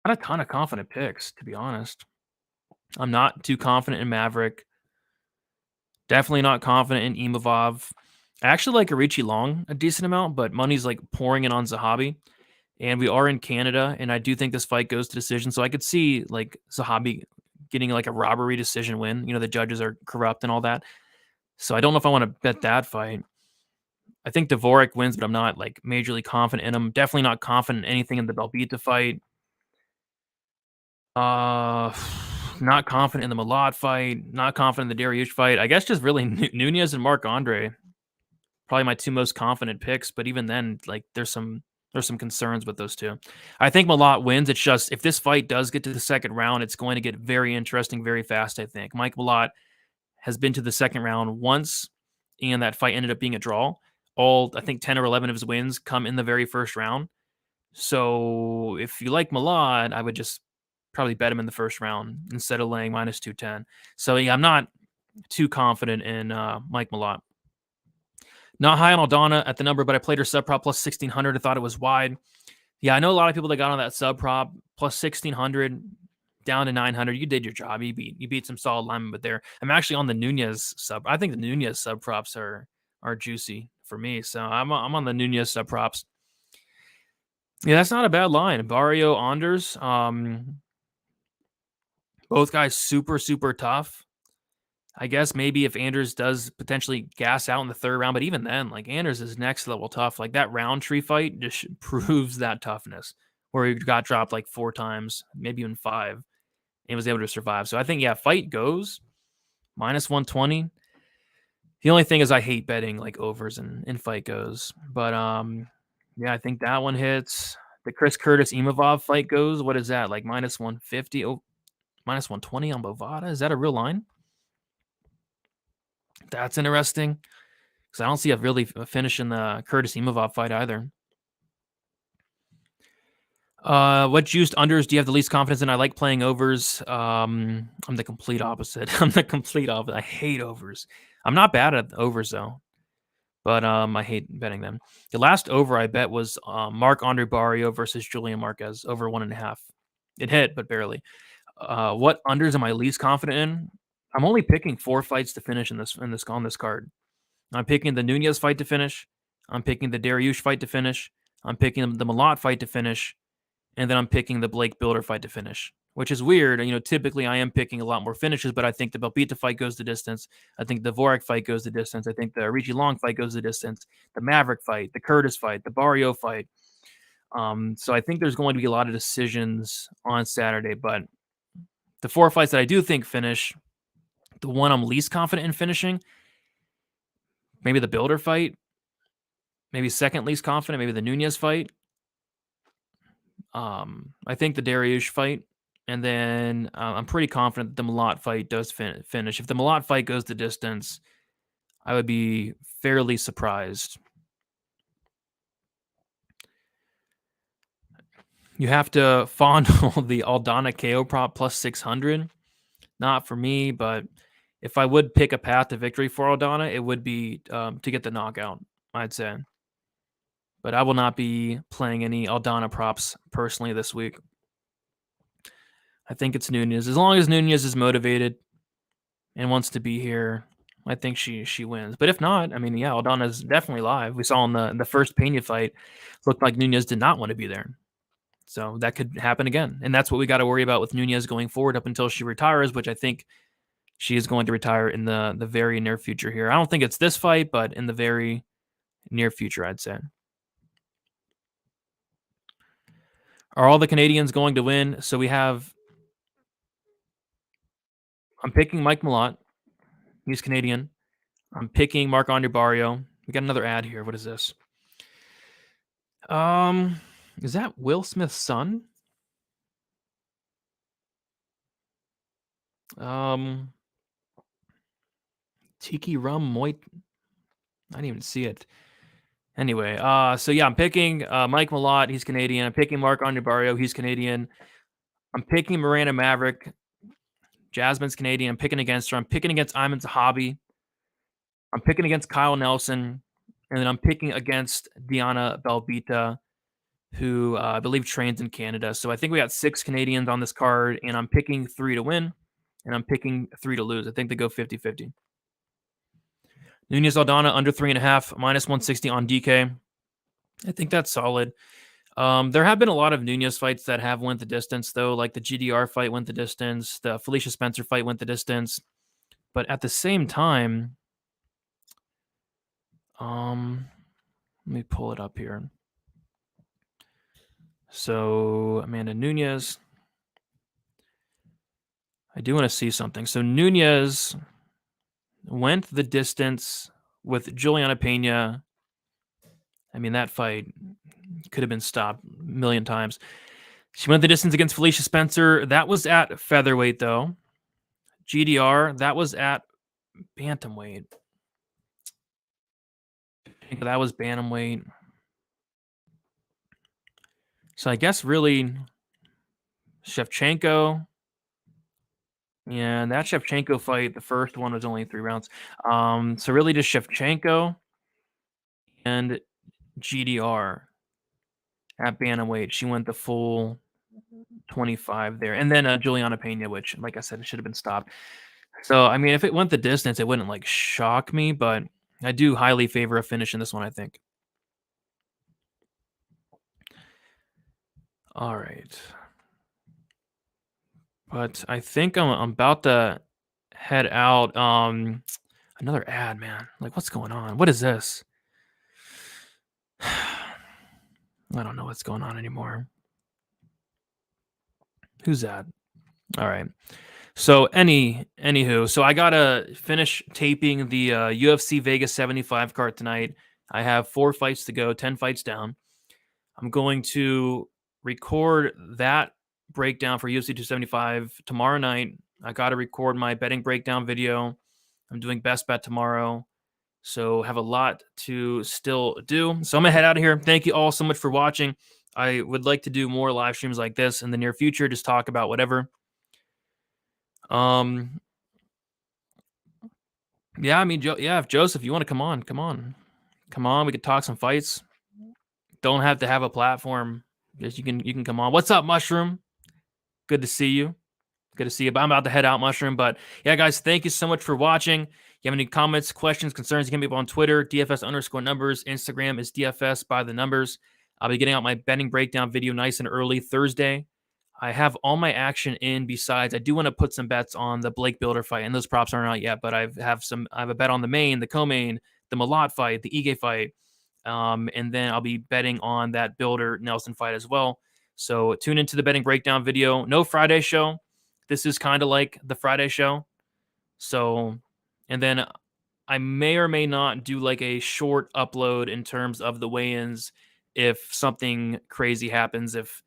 a ton of confident picks, to be honest. I'm not too confident in Maverick. Definitely not confident in Imavov. I actually like Aoriqileng a decent amount, but money's like pouring in on Zahabi. And we are in Canada, and I do think this fight goes to decision. So I could see like Zahabi getting like a robbery decision win. The judges are corrupt and all that. So I don't know if I want to bet that fight. I think Dvorak wins, but I'm not like majorly confident in him. Definitely not confident in anything in the Belbita fight. Not confident in the Malott fight. Not confident in the Dariush fight. I guess just really Nunes and Marc-Andre. Probably my two most confident picks, but even then, like there's some concerns with those two. I think Malott wins. It's just if this fight does get to the second round, it's going to get very interesting very fast, I think. Mike Malott has been to the second round once, and that fight ended up being a draw. All, I think, 10 or 11 of his wins come in the very first round. So if you like Malott, I would just probably bet him in the first round instead of laying minus 210. So yeah, I'm not too confident in Mike Malott. Not high on Aldana at the number, but I played her sub prop plus 1,600. I thought it was wide. Yeah, I know a lot of people that got on that sub prop plus 1,600 down to 900. You did your job. You beat some solid linemen, but there. I'm actually on the Nunes sub. I think the Nunes sub props are juicy for me. So I'm on the Nunes sub props. Yeah, that's not a bad line. Barriault, Anders. Both guys super, super tough. I guess maybe if Anders does potentially gas out in the third round, but even then, like Anders is next level tough. Like that Roundtree fight just proves that toughness where he got dropped like 4 times, maybe even 5, and was able to survive. So I think, yeah, fight goes minus 120. The only thing is I hate betting like overs in fight goes. But yeah, I think that one hits. The Chris Curtis Imavov fight goes. What is that? Like minus 150? Oh, minus 120 on Bovada? Is that a real line? That's interesting because I don't see a really finish in the Curtis Imavov fight either. What juiced unders do you have the least confidence in? I like playing overs. I'm the complete opposite. I hate overs. I'm not bad at overs though, but I hate betting them. The last over I bet was Marc-Andre Barriault versus Julian Marquez over 1.5. It hit, but barely. What unders am I least confident in? I'm only picking 4 fights to finish on this card. I'm picking the Nunes fight to finish. I'm picking the Dariush fight to finish. I'm picking the Malott fight to finish. And then I'm picking the Blake Bilder fight to finish. which is weird. Typically I am picking a lot more finishes, but I think the Belbita fight goes the distance. I think the Dvorak fight goes the distance. I think the Aoriqileng fight goes the distance. The Maverick fight, the Curtis fight, the Barriault fight. So I think there's going to be a lot of decisions on Saturday, but the 4 fights that I do think finish, the one I'm least confident in finishing, maybe the Bilder fight, maybe second least confident, maybe the Nunes fight. I think the Dariush fight, and then I'm pretty confident that the Malott fight does finish. If the Malott fight goes the distance, I would be fairly surprised. You have to fondle the Aldana KO prop plus 600. Not for me, but if I would pick a path to victory for Aldana, it would be to get the knockout, I'd say. But I will not be playing any Aldana props personally this week. I think it's Nunes. As long as Nunes is motivated and wants to be here, I think she wins. But if not, Aldana is definitely live. We saw in the first Pena fight, looked like Nunes did not want to be there. So that could happen again. And that's what we got to worry about with Nunes going forward up until she retires, which I think she is going to retire in the very near future here. I don't think it's this fight, but in the very near future, I'd say. Are all the Canadians going to win? So I'm picking Mike Malott. He's Canadian. I'm picking Marc-Andre Barriault. We got another ad here. What is this? Is that Will Smith's son? Tiki Rum Moit. I didn't even see it. Anyway, so yeah, I'm picking Mike Malott. He's Canadian. I'm picking Marc-Andre Barriault. He's Canadian. I'm picking Miranda Maverick. Jasmine's Canadian. I'm picking against her. I'm picking against Aiemann Zahabi. I'm picking against Kyle Nelson. And then I'm picking against Diana Belbita, who I believe trains in Canada. So I think we got 6 Canadians on this card, and I'm picking 3 to win, and I'm picking 3 to lose. I think they go 50-50. Nunes Aldana under 3.5, minus 160 on DK. I think that's solid. There have been a lot of Nunes fights that have went the distance, though, like the GDR fight went the distance, the Felicia Spencer fight went the distance. But at the same time, let me pull it up here. So Amanda Nunes, I do want to see something. So Nunes went the distance with Juliana Pena. That fight could have been stopped a million times. She went the distance against Felicia Spencer. That was at featherweight, though. GDR, that was at bantamweight. That was bantamweight. So I guess really Shevchenko. Yeah, that Shevchenko fight, the first one was only 3 rounds. So really just Shevchenko and GDR at bantamweight. She went the full 25 there. And then Juliana Pena, which, like I said, it should have been stopped. So, if it went the distance, it wouldn't shock me, but I do highly favor a finish in this one, I think. All right. But I think I'm about to head out. Another ad, man. What's going on? What is this? I don't know what's going on anymore. Who's that? All right. So anywho, so I gotta finish taping the UFC Vegas 75 card tonight. I have 4 fights to go, 10 fights down. I'm going to record that breakdown for UFC 275 tomorrow night. I got to record my betting breakdown video. I'm doing best bet tomorrow. So have a lot to still do. So I'm going to head out of here. Thank you all so much for watching. I would like to do more live streams like this in the near future. Just talk about whatever. Yeah, if Joseph, you want to come on. We could talk some fights. Don't have to have a platform. Just you can come on. What's up, Mushroom? Good to see you. But I'm about to head out, Mushroom. But yeah, guys, thank you so much for watching. If you have any comments, questions, concerns, you can be up on Twitter, DFS_numbers. Instagram is DFS by the numbers. I'll be getting out my betting breakdown video nice and early Thursday. I have all my action in. Besides, I do want to put some bets on the Blake Bilder fight, and those props aren't out yet. But I have a bet on the main, the co-main, the Malott fight, the Ige fight, and then I'll be betting on that Bilder Nelson fight as well. So tune into the betting breakdown video. No Friday show. This is kind of like the Friday show. So, and then I may or may not do like a short upload in terms of the weigh-ins if something crazy happens. If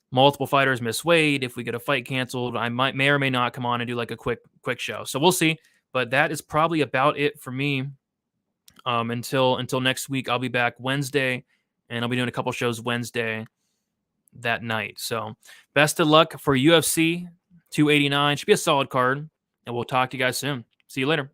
multiple fighters miss weight, if we get a fight canceled, I may or may not come on and do like a quick show. So we'll see. But that is probably about it for me. Until next week, I'll be back Wednesday, and I'll be doing a couple shows Wednesday that night. So best of luck for UFC 289. Should be a solid card, and we'll talk to you guys soon. See you later.